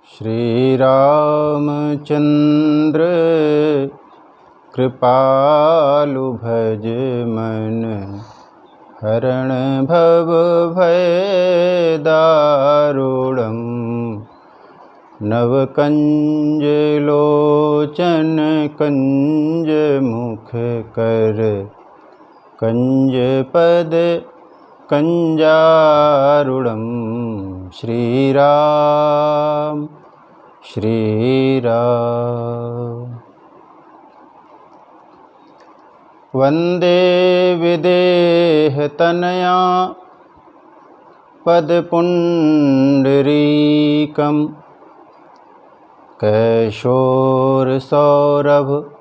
श्री रामचंद्र कृपालु भज मन, हरण भव भय दारुणम्। नव कंज लोचन कंज मुख कर, कंज पद कंजारुणम्। श्री राम श्री राम। वंदे विदेह तनया पदपुंडरीकम्, कैशोर सौरभ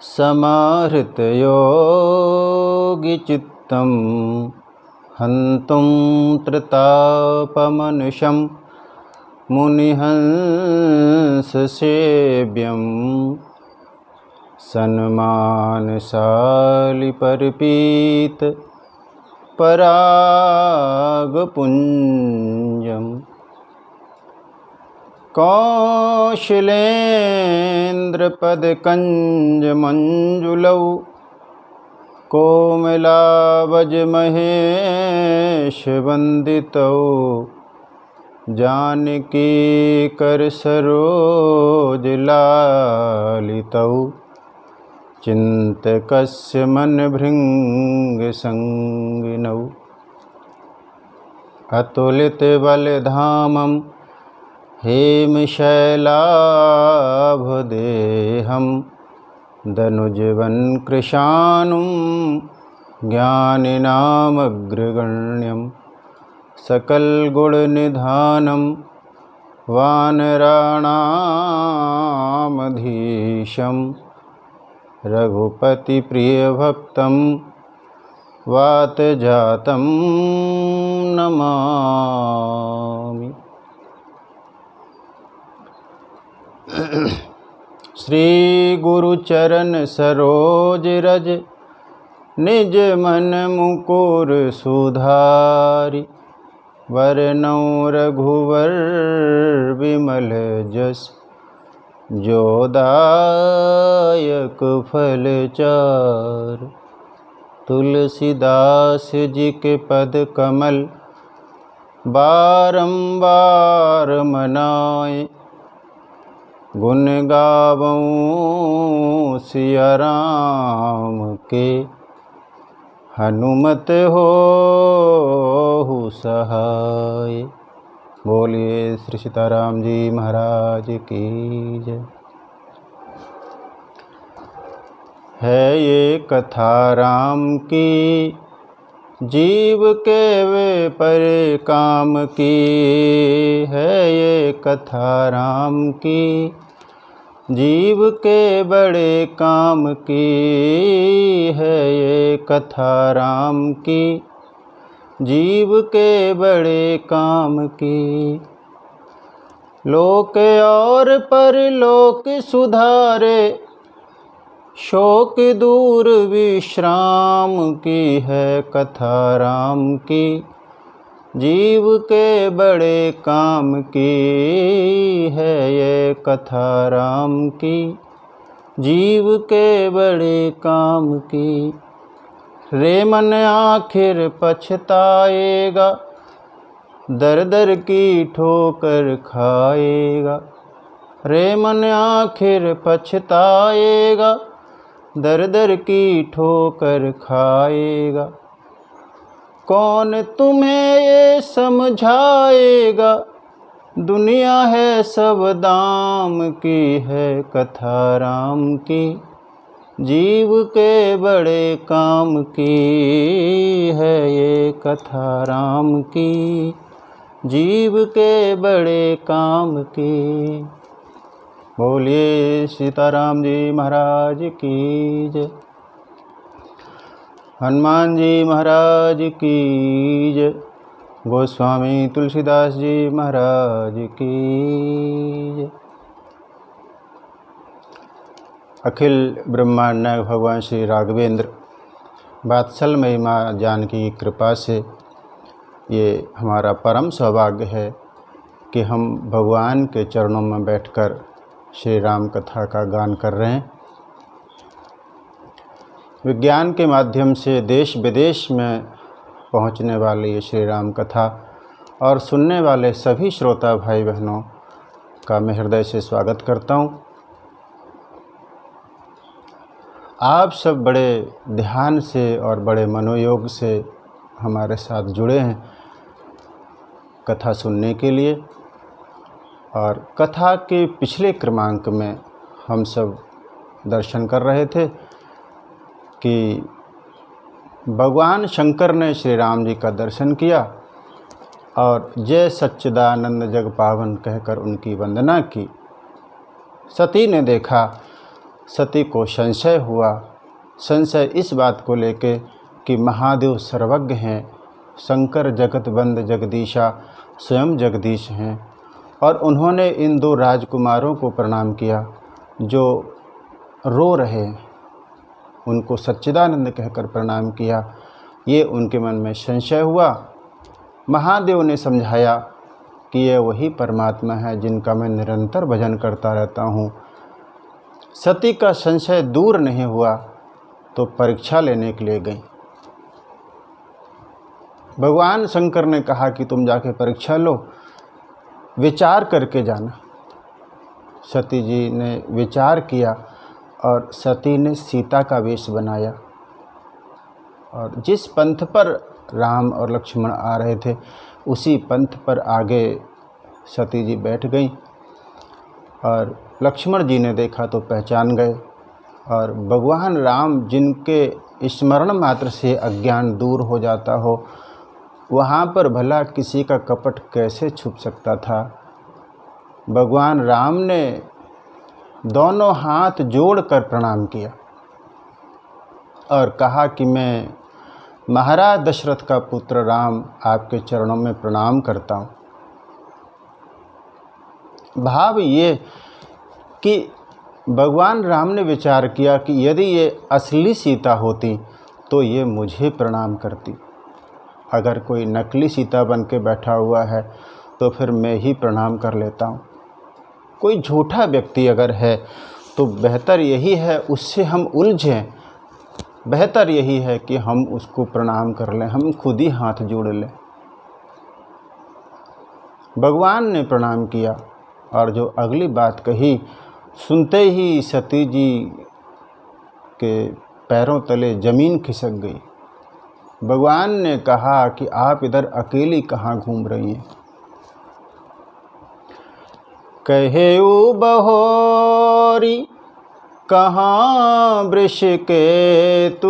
समाहृत योगी चित्तम्। हन्तुं त्रितापमनुषं मुनिहंस सेव्यम्। सन्मानशाली परिपीत परागपुञ्जम्। कौशलेन्द्रपदकञ्जमञ्जुलौ, कोमलावज महेश वंदितौ। जानकी कर सरोज लालितौ, चिंतकस्य मन भृंग संगिनौ। अतुलित बलधामं हेमशैलाभदेहं, दनुजवन कृशानुं ज्ञानिनामग्रगण्यं। सकलगुणनिधानं वानराणामधीशं, रघुपतिप्रियभक्तं वातजातं नमामि। श्री गुरुचरण सरोज रज, निज मन मुकुर सुधारि। वरनौ रघुवर विमल जस, जो दायक फल चार। तुलसीदास जी के पद कमल, बारंबार मनाए। गुण गावऊँ सिया राम के, हनुमत हो सहाय। बोलिए श्री सीताराम जी महाराज की जय। है ये कथा राम की, जीव के वे पर काम की। है ये कथा राम की, जीव के बड़े काम की। है ये कथा राम की, जीव के बड़े काम की। लोक और परलोक सुधारे, शोक दूर विश्राम की। है कथा राम की, जीव के बड़े काम की। है ये कथा राम की, जीव के बड़े काम की। रे मन आखिर पछताएगा, दर दर की ठोकर खाएगा। रे मन आखिर पछताएगा, दर दर की ठोकर खाएगा। कौन तुम्हें ये समझाएगा, दुनिया है सब दाम की। है कथा राम की, जीव के बड़े काम की। है ये कथा राम की, जीव के बड़े काम की। बोलिए सीताराम जी महाराज की जय। हनुमान जी महाराज की जय। गोस्वामी तुलसीदास जी महाराज की जय। अखिल ब्रह्मांड नायक भगवान श्री राघवेंद्र वात्सल माँ जानकी की कृपा से ये हमारा परम सौभाग्य है कि हम भगवान के चरणों में बैठकर श्री राम कथा का गान कर रहे हैं। विज्ञान के माध्यम से देश विदेश में पहुंचने वाली ये श्री राम कथा और सुनने वाले सभी श्रोता भाई बहनों का मैं हृदय से स्वागत करता हूं। आप सब बड़े ध्यान से और बड़े मनोयोग से हमारे साथ जुड़े हैं कथा सुनने के लिए। और कथा के पिछले क्रमांक में हम सब दर्शन कर रहे थे कि भगवान शंकर ने श्री राम जी का दर्शन किया और जय सच्चिदानंद जग पावन कहकर उनकी वंदना की। सती ने देखा, सती को संशय हुआ। संशय इस बात को लेके कि महादेव सर्वज्ञ हैं, शंकर जगत बंद जगदीशा स्वयं जगदीश हैं। और उन्होंने इन दो राजकुमारों को प्रणाम किया जो रो रहे, उनको सच्चिदानंद कहकर प्रणाम किया। ये उनके मन में संशय हुआ। महादेव ने समझाया कि ये वही परमात्मा है जिनका मैं निरंतर भजन करता रहता हूँ। सती का संशय दूर नहीं हुआ तो परीक्षा लेने के लिए गई। भगवान शंकर ने कहा कि तुम जाके परीक्षा लो, विचार करके जाना। सती जी ने विचार किया और सती ने सीता का वेश बनाया और जिस पंथ पर राम और लक्ष्मण आ रहे थे उसी पंथ पर आगे सती जी बैठ गईं। और लक्ष्मण जी ने देखा तो पहचान गए। और भगवान राम जिनके स्मरण मात्र से अज्ञान दूर हो जाता हो, वहाँ पर भला किसी का कपट कैसे छुप सकता था। भगवान राम ने दोनों हाथ जोड़कर प्रणाम किया और कहा कि मैं महाराज दशरथ का पुत्र राम आपके चरणों में प्रणाम करता हूँ। भाव ये कि भगवान राम ने विचार किया कि यदि ये असली सीता होती तो ये मुझे प्रणाम करती। अगर कोई नकली सीता बन के बैठा हुआ है तो फिर मैं ही प्रणाम कर लेता हूँ। कोई झूठा व्यक्ति अगर है तो बेहतर यही है उससे हम उलझें, बेहतर यही है कि हम उसको प्रणाम कर लें, हम खुद ही हाथ जोड़ लें। भगवान ने प्रणाम किया और जो अगली बात कही सुनते ही सती जी के पैरों तले ज़मीन खिसक गई। भगवान ने कहा कि आप इधर अकेली कहाँ घूम रही हैं। कहेऊ बहोरी कहाँ वृष के तू,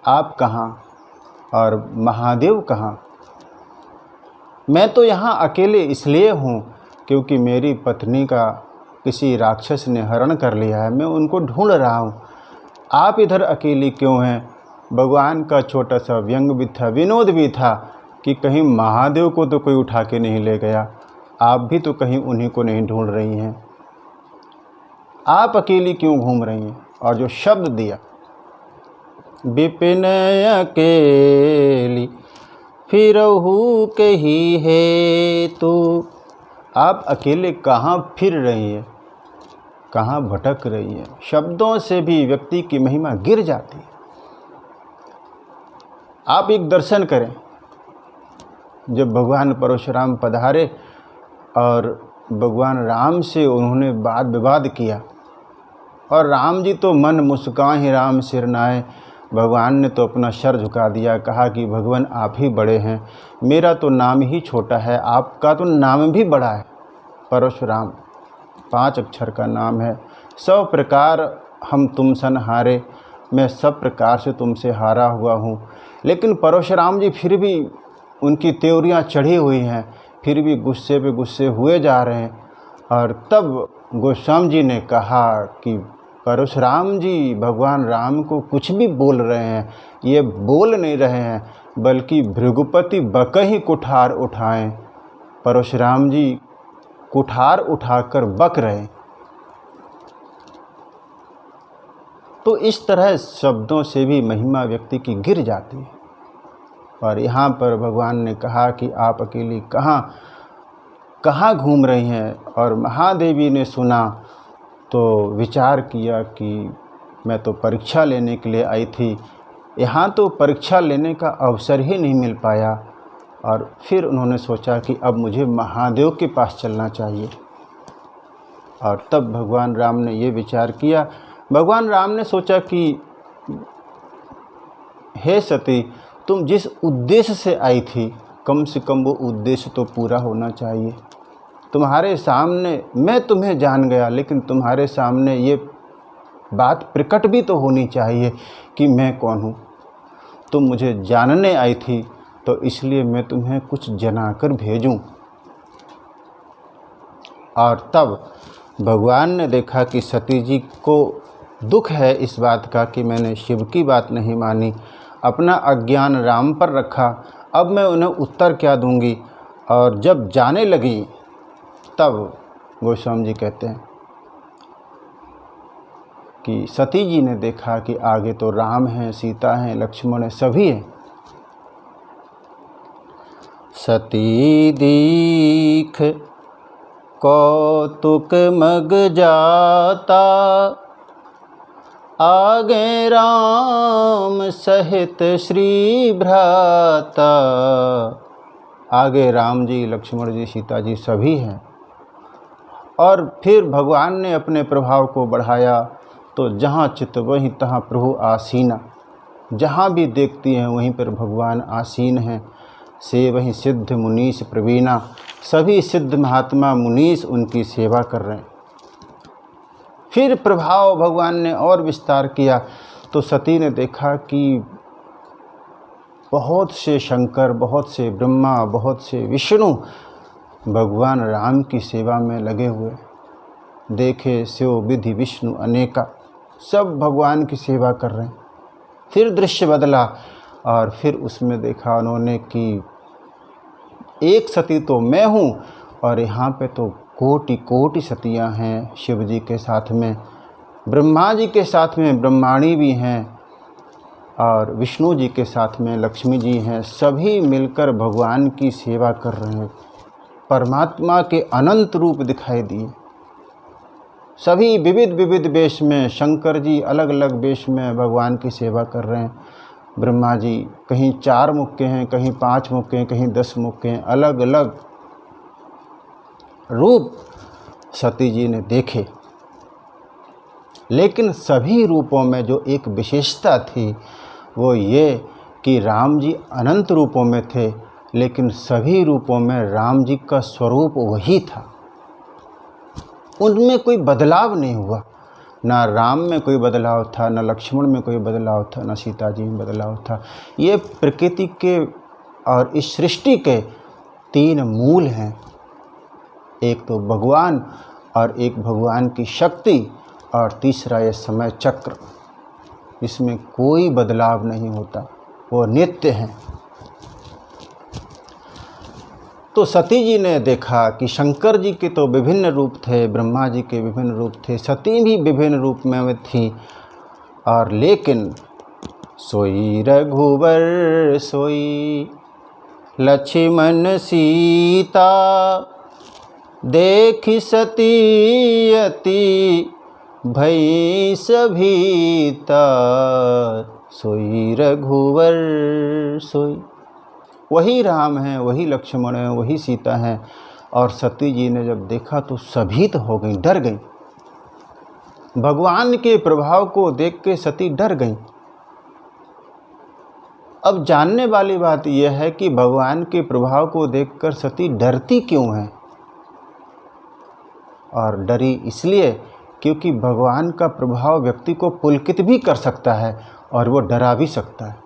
आप कहाँ और महादेव कहाँ। मैं तो यहाँ अकेले इसलिए हूँ क्योंकि मेरी पत्नी का किसी राक्षस ने हरण कर लिया है, मैं उनको ढूंढ रहा हूँ। आप इधर अकेली क्यों हैं। भगवान का छोटा सा व्यंग भी था, विनोद भी था कि कहीं महादेव को तो कोई उठा के नहीं ले गया, आप भी तो कहीं उन्हीं को नहीं ढूंढ रही हैं। आप अकेली क्यों घूम रही हैं। और जो शब्द दिया, विपिन अकेली फिरहू के ही है तो, आप अकेले कहाँ फिर रही हैं, कहाँ भटक रही हैं। शब्दों से भी व्यक्ति की महिमा गिर जाती है। आप एक दर्शन करें, जब भगवान परशुराम पधारे और भगवान राम से उन्होंने वाद विवाद किया और राम जी तो मन मुस्कान राम सिर नाए। भगवान ने तो अपना सर झुका दिया, कहा कि भगवान आप ही बड़े हैं, मेरा तो नाम ही छोटा है, आपका तो नाम भी बड़ा है। परशुराम 5 अक्षर का नाम है। 100 प्रकार हम तुम सन हारे, मैं सब प्रकार से तुमसे हारा हुआ हूँ। लेकिन परशुराम जी फिर भी उनकी त्योरियाँ चढ़ी हुई हैं, फिर भी गुस्से पे गुस्से हुए जा रहे हैं। और तब गोस्वामी जी ने कहा कि परशुराम जी भगवान राम को कुछ भी बोल रहे हैं, ये बोल नहीं रहे हैं बल्कि भृगुपति बक ही कुठार उठाएं। परशुराम जी कुठार उठाकर बक रहे। तो इस तरह शब्दों से भी महिमा व्यक्ति की गिर जाती है। और यहाँ पर भगवान ने कहा कि आप अकेली कहाँ घूम रही हैं। और महादेवी ने सुना तो विचार किया कि मैं तो परीक्षा लेने के लिए आई थी, यहाँ तो परीक्षा लेने का अवसर ही नहीं मिल पाया। और फिर उन्होंने सोचा कि अब मुझे महादेव के पास चलना चाहिए। और तब भगवान राम ने ये विचार किया। भगवान राम ने सोचा कि हे सती, तुम जिस उद्देश्य से आई थी, कम से कम वो उद्देश्य तो पूरा होना चाहिए। तुम्हारे सामने मैं तुम्हें जान गया, लेकिन तुम्हारे सामने ये बात प्रकट भी तो होनी चाहिए कि मैं कौन हूँ। तुम मुझे जानने आई थी, तो इसलिए मैं तुम्हें कुछ जनाकर भेजूं। और तब भगवान ने देखा कि सती जी को दुख है इस बात का कि मैंने शिव की बात नहीं मानी, अपना अज्ञान राम पर रखा, अब मैं उन्हें उत्तर क्या दूंगी। और जब जाने लगी तब गोस्वामी जी कहते हैं कि सती जी ने देखा कि आगे तो राम हैं, सीता हैं, लक्ष्मण हैं, सभी हैं। सती दीख कौतुक मग जाता, आगे राम सहित श्री भ्राता। आगे राम जी, लक्ष्मण जी, सीता जी सभी हैं। और फिर भगवान ने अपने प्रभाव को बढ़ाया, तो जहाँ चित वहीं तहाँ प्रभु आसीना। जहाँ भी देखती हैं वहीं पर भगवान आसीन हैं। से वहीं सिद्ध मुनीश प्रवीणा, सभी सिद्ध महात्मा मुनीश उनकी सेवा कर रहे हैं। फिर प्रभाव भगवान ने और विस्तार किया, तो सती ने देखा कि बहुत से शंकर, बहुत से ब्रह्मा, बहुत से विष्णु भगवान राम की सेवा में लगे हुए। देखे स्यो विधि विष्णु अनेका, सब भगवान की सेवा कर रहे हैं। फिर दृश्य बदला और फिर उसमें देखा उन्होंने कि एक सती तो मैं हूँ, और यहाँ पे तो कोटि कोटि सतियाँ हैं शिव जी के साथ में, ब्रह्मा जी के साथ में ब्रह्माणी भी हैं, और विष्णु जी के साथ में लक्ष्मी जी हैं। सभी मिलकर भगवान की सेवा कर रहे हैं। परमात्मा के अनंत रूप दिखाई दिए। सभी विविध विविध वेश में, शंकर जी अलग अलग वेश में भगवान की सेवा कर रहे हैं। ब्रह्मा जी कहीं 4 मुख के हैं, कहीं 5 मुख के हैं, कहीं 10 मुख के हैं। अलग अलग रूप सती जी ने देखे, लेकिन सभी रूपों में जो एक विशेषता थी वो ये कि राम जी अनंत रूपों में थे, लेकिन सभी रूपों में राम जी का स्वरूप वही था। उनमें कोई बदलाव नहीं हुआ। ना राम में कोई बदलाव था, ना लक्ष्मण में कोई बदलाव था, ना सीता जी में बदलाव था। ये प्रकृति के और इस सृष्टि के 3 मूल हैं। एक तो भगवान, और एक भगवान की शक्ति, और तीसरा ये समय चक्र। इसमें कोई बदलाव नहीं होता, वो नित्य हैं। तो सती जी ने देखा कि शंकर जी के तो विभिन्न रूप थे, ब्रह्मा जी के विभिन्न रूप थे, सती भी विभिन्न रूप में थी। और लेकिन सोई रघुवर सोई लक्ष्मण सीता, देखि सती अति भई सभीता। सोई रघुवर सोई, वही राम हैं, वही लक्ष्मण हैं, वही सीता हैं। और सती जी ने जब देखा तो सभीत हो गई, डर गई। भगवान के प्रभाव को देख के सती डर गई। अब जानने वाली बात यह है कि भगवान के प्रभाव को देखकर सती डरती क्यों है। और डरी इसलिए क्योंकि भगवान का प्रभाव व्यक्ति को पुलकित भी कर सकता है और वो डरा भी सकता है।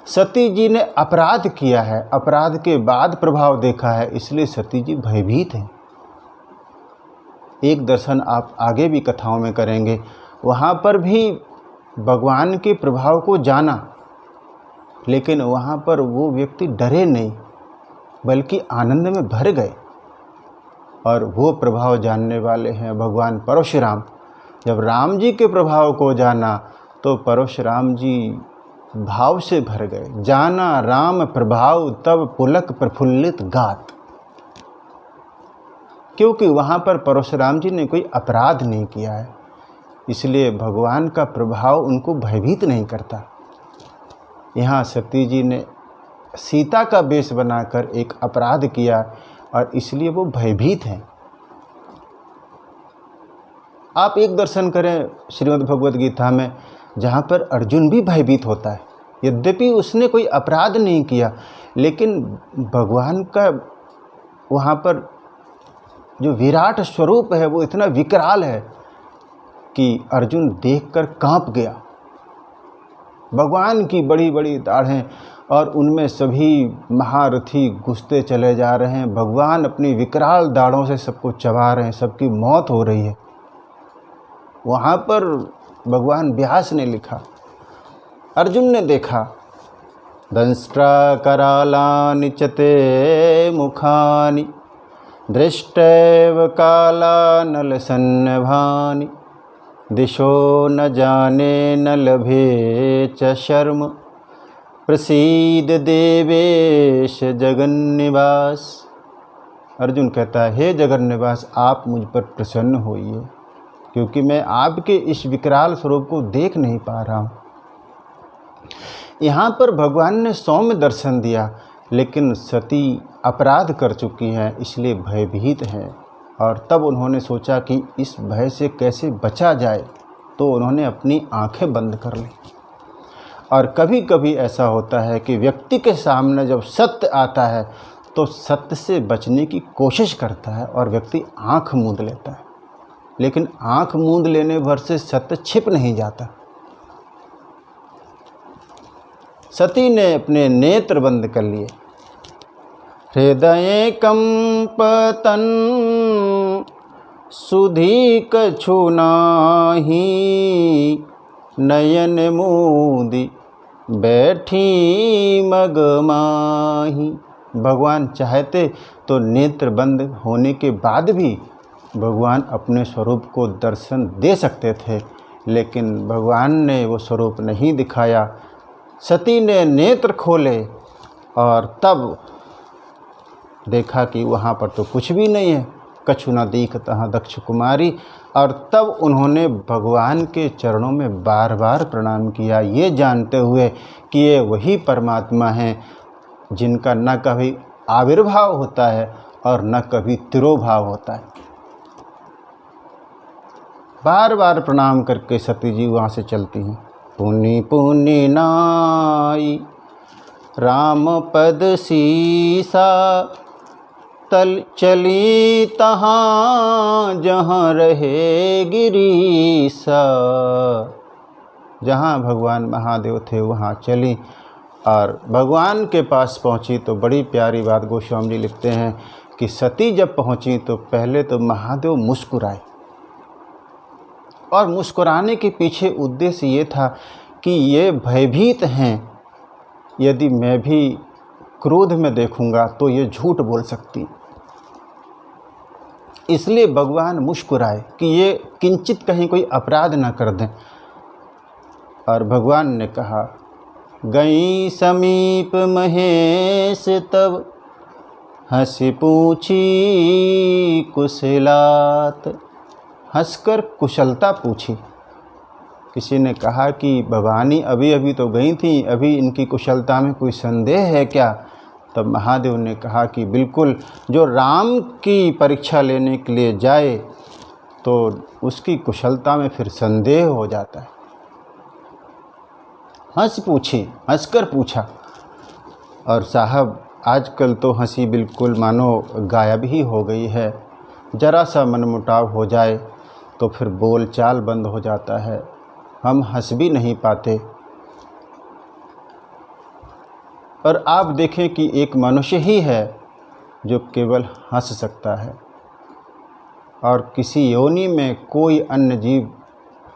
सती जी ने अपराध किया है, अपराध के बाद प्रभाव देखा है, इसलिए सती जी भयभीत हैं। एक दर्शन आप आगे भी कथाओं में करेंगे, वहाँ पर भी भगवान के प्रभाव को जाना, लेकिन वहाँ पर वो व्यक्ति डरे नहीं, बल्कि आनंद में भर गए। और वो प्रभाव जानने वाले हैं भगवान परशुराम। जब राम जी के प्रभाव को जाना तो परशुराम जी भाव से भर गए। जाना राम प्रभाव तब पुलक प्रफुल्लित गात। क्योंकि वहाँ पर परशुराम जी ने कोई अपराध नहीं किया है, इसलिए भगवान का प्रभाव उनको भयभीत नहीं करता। यहाँ सती जी ने सीता का वेश बनाकर एक अपराध किया और इसलिए वो भयभीत हैं। आप एक दर्शन करें श्रीमद् भगवद गीता में, जहाँ पर अर्जुन भी भयभीत होता है। यद्यपि उसने कोई अपराध नहीं किया, लेकिन भगवान का वहाँ पर जो विराट स्वरूप है वो इतना विकराल है कि अर्जुन देखकर कांप गया। भगवान की बड़ी बड़ी दाढ़ें और उनमें सभी महारथी घुसते चले जा रहे हैं। भगवान अपनी विकराल दाढ़ों से सबको चबा रहे हैं, सबकी मौत हो रही है। वहाँ पर भगवान व्यास ने लिखा, अर्जुन ने देखा, दंष्ट्रा करालानि चते मुखानि दृष्टैव कालानलसन्नभानि दिशो न जाने न लभे च शर्म प्रसीद देवेश जगन्निवास। अर्जुन कहता है, हे जगन्निवास, आप मुझ पर प्रसन्न होइए, क्योंकि मैं आपके इस विकराल स्वरूप को देख नहीं पा रहा हूँ। यहाँ पर भगवान ने सौम्य दर्शन दिया, लेकिन सती अपराध कर चुकी हैं, इसलिए भयभीत हैं। और तब उन्होंने सोचा कि इस भय से कैसे बचा जाए, तो उन्होंने अपनी आंखें बंद कर ली। और कभी कभी ऐसा होता है कि व्यक्ति के सामने जब सत्य आता है तो सत्य से बचने की कोशिश करता है और व्यक्ति आंख मूंद लेता है, लेकिन आंख मूंद लेने भर से सत्य छिप नहीं जाता। सती ने अपने नेत्र बंद कर लिए। हृदय कंपतन सुधी कछु नाही नयन मूदी बैठी मगमाही। भगवान चाहते तो नेत्र बंद होने के बाद भी भगवान अपने स्वरूप को दर्शन दे सकते थे, लेकिन भगवान ने वो स्वरूप नहीं दिखाया। सती ने नेत्र खोले और तब देखा कि वहाँ पर तो कुछ भी नहीं है, कछु न दीखतः दक्ष कुमारी। और तब उन्होंने भगवान के चरणों में बार बार प्रणाम किया, ये जानते हुए कि ये वही परमात्मा हैं जिनका न कभी आविर्भाव होता है और न कभी तिरोभाव होता है। बार बार प्रणाम करके सती जी वहाँ से चलती हैं। पुनि पुनि नाई राम पद सीसा तल चली तहाँ जहाँ रहे गिरीसा। जहाँ भगवान महादेव थे वहाँ चली और भगवान के पास पहुँची तो बड़ी प्यारी बात गोस्वामी जी लिखते हैं कि सती जब पहुँची तो पहले तो महादेव मुस्कुराए, और मुस्कुराने के पीछे उद्देश्य ये था कि ये भयभीत हैं, यदि मैं भी क्रोध में देखूंगा तो ये झूठ बोल सकती, इसलिए भगवान मुस्कुराए कि ये किंचित कहीं कोई अपराध न कर दें। और भगवान ने कहा, गई समीप महेश तब हंसी पूछी कुशलात। हंसकर कुशलता पूछी। किसी ने कहा कि भवानी अभी अभी तो गई थी, अभी इनकी कुशलता में कोई संदेह है क्या? तब महादेव ने कहा कि बिल्कुल, जो राम की परीक्षा लेने के लिए जाए तो उसकी कुशलता में फिर संदेह हो जाता है। हंसकर पूछा। और साहब, आजकल तो हंसी बिल्कुल मानो गायब ही हो गई है। जरा सा मनमुटाव हो जाए तो फिर बोल चाल बंद हो जाता है, हम हंस भी नहीं पाते। और आप देखें कि एक मनुष्य ही है जो केवल हंस सकता है, और किसी योनि में कोई अन्य जीव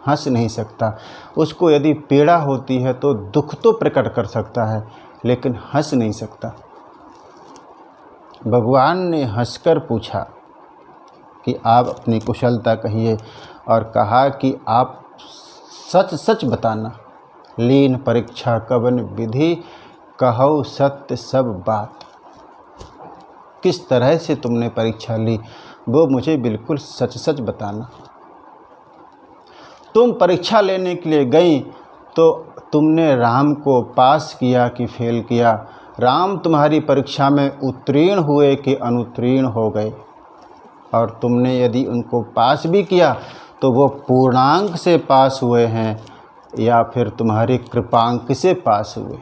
हंस नहीं सकता। उसको यदि पीड़ा होती है तो दुख तो प्रकट कर सकता है, लेकिन हंस नहीं सकता। भगवान ने हंसकर पूछा कि आप अपनी कुशलता कहिए, और कहा कि आप सच सच बताना, लीन परीक्षा कवन विधि, कहो सत्य सब बात। किस तरह से तुमने परीक्षा ली वो मुझे बिल्कुल सच सच बताना। तुम परीक्षा लेने के लिए गई तो तुमने राम को पास किया कि फेल किया? राम तुम्हारी परीक्षा में उत्तीर्ण हुए कि अनुत्तीर्ण हो गए? और तुमने यदि उनको पास भी किया तो वो पूर्णांक से पास हुए हैं या फिर तुम्हारी कृपांक से पास हुए?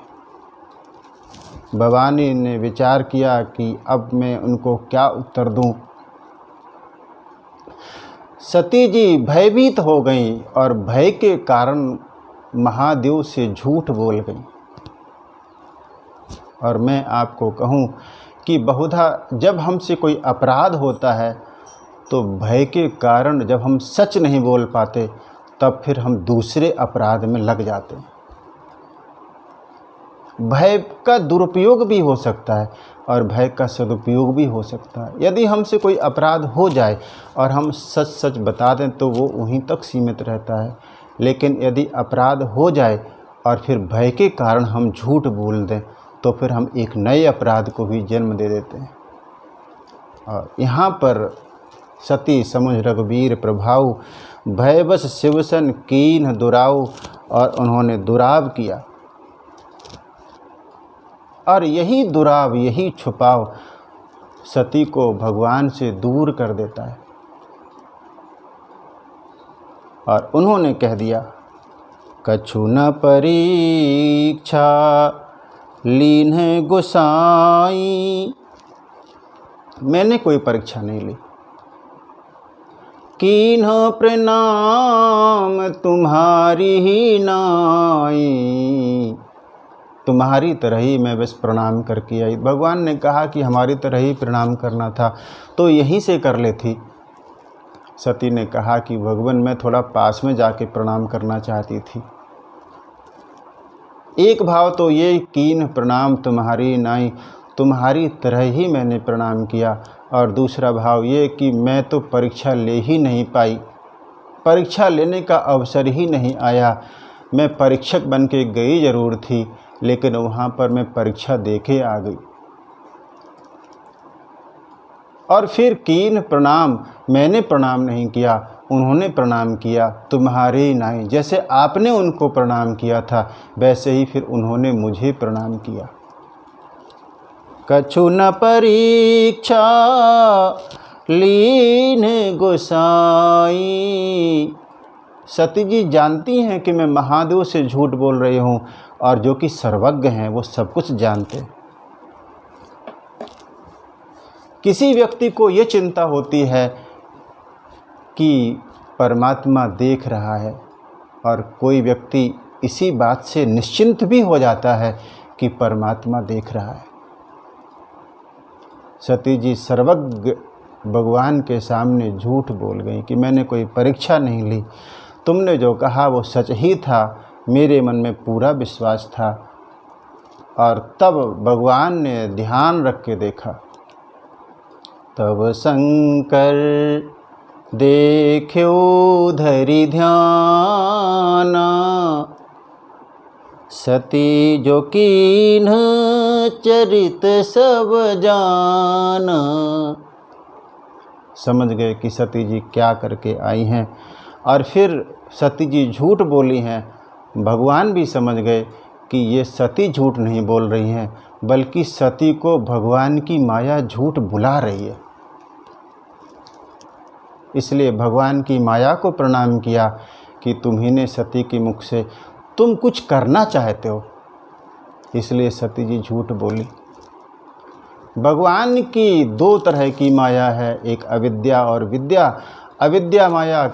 भवानी ने विचार किया कि अब मैं उनको क्या उत्तर दूं। सती जी भयभीत हो गईं और भय के कारण महादेव से झूठ बोल गईं। और मैं आपको कहूं कि बहुधा जब हमसे कोई अपराध होता है तो भय के कारण जब हम सच नहीं बोल पाते तब फिर हम दूसरे अपराध में लग जाते हैं। भय का दुरुपयोग भी हो सकता है और भय का सदुपयोग भी हो सकता है। यदि हमसे कोई अपराध हो जाए और हम सच सच बता दें तो वो वहीं तक सीमित रहता है, लेकिन यदि अपराध हो जाए और फिर भय के कारण हम झूठ बोल दें तो फिर हम एक नए अपराध को भी जन्म दे देते हैं। और यहाँ पर सती समुझ रघुबीर प्रभाऊ, भयवश शिवसन कीन्ह दुराऊ। और उन्होंने दुराव किया और यही दुराव, यही छुपाव सती को भगवान से दूर कर देता है। और उन्होंने कह दिया, कछु न परीक्षा लीन्ह गोसाई। मैंने कोई परीक्षा नहीं ली। कीन्ह प्रणाम तुम्हारी ही नाई। तुम्हारी तरह ही मैं बस प्रणाम करके आई। भगवान ने कहा कि हमारी तरह ही प्रणाम करना था तो यहीं से कर लेती। सती ने कहा कि भगवान मैं थोड़ा पास में जाके प्रणाम करना चाहती थी। एक भाव तो ये कीन्ह प्रणाम तुम्हारी नाई, तुम्हारी तरह ही मैंने प्रणाम किया। और दूसरा भाव ये कि मैं तो परीक्षा ले ही नहीं पाई, परीक्षा लेने का अवसर ही नहीं आया। मैं परीक्षक बन के गई ज़रूर थी लेकिन वहाँ पर मैं परीक्षा देके आ गई। और फिर कीन्ह प्रणाम, मैंने प्रणाम नहीं किया, उन्होंने प्रणाम किया। तुम्हारी नाई, जैसे आपने उनको प्रणाम किया था वैसे ही फिर उन्होंने मुझे प्रणाम किया। कछु न परीक्षा लीन्ह गोसाई। सती जी जानती हैं कि मैं महादेव से झूठ बोल रही हूँ और जो कि सर्वज्ञ हैं वो सब कुछ जानते हैं। किसी व्यक्ति को ये चिंता होती है कि परमात्मा देख रहा है और कोई व्यक्ति इसी बात से निश्चिंत भी हो जाता है कि परमात्मा देख रहा है। सती जी सर्वज्ञ भगवान के सामने झूठ बोल गई कि मैंने कोई परीक्षा नहीं ली, तुमने जो कहा वो सच ही था, मेरे मन में पूरा विश्वास था। और तब भगवान ने ध्यान रख के देखा, तब शंकर देख्यो धरि ध्याना, सती जो कीन्ह चरित सब जाना। समझ गए कि सती जी क्या करके आई हैं। और फिर सती जी झूठ बोली हैं। भगवान भी समझ गए कि ये सती झूठ नहीं बोल रही हैं बल्कि सती को भगवान की माया झूठ बुला रही है। इसलिए भगवान की माया को प्रणाम किया कि तुम्ही ने सती के मुख से तुम कुछ करना चाहते हो, इसलिए सती जी झूठ बोली। भगवान की दो तरह की माया है, एक अविद्या और विद्या। अविद्या माया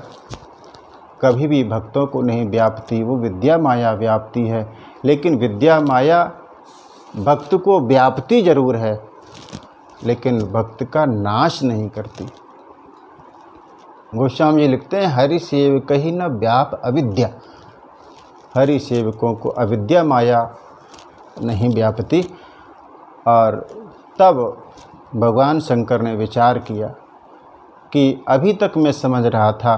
कभी भी भक्तों को नहीं व्यापती, वो विद्या माया व्यापती है। लेकिन विद्या माया भक्त को व्यापती जरूर है लेकिन भक्त का नाश नहीं करती। गोस्वामी जी लिखते हैं, हरि सेवक ही न व्याप अविद्या। हरि सेवकों को अविद्या माया नहीं व्यापती। और तब भगवान शंकर ने विचार किया कि अभी तक मैं समझ रहा था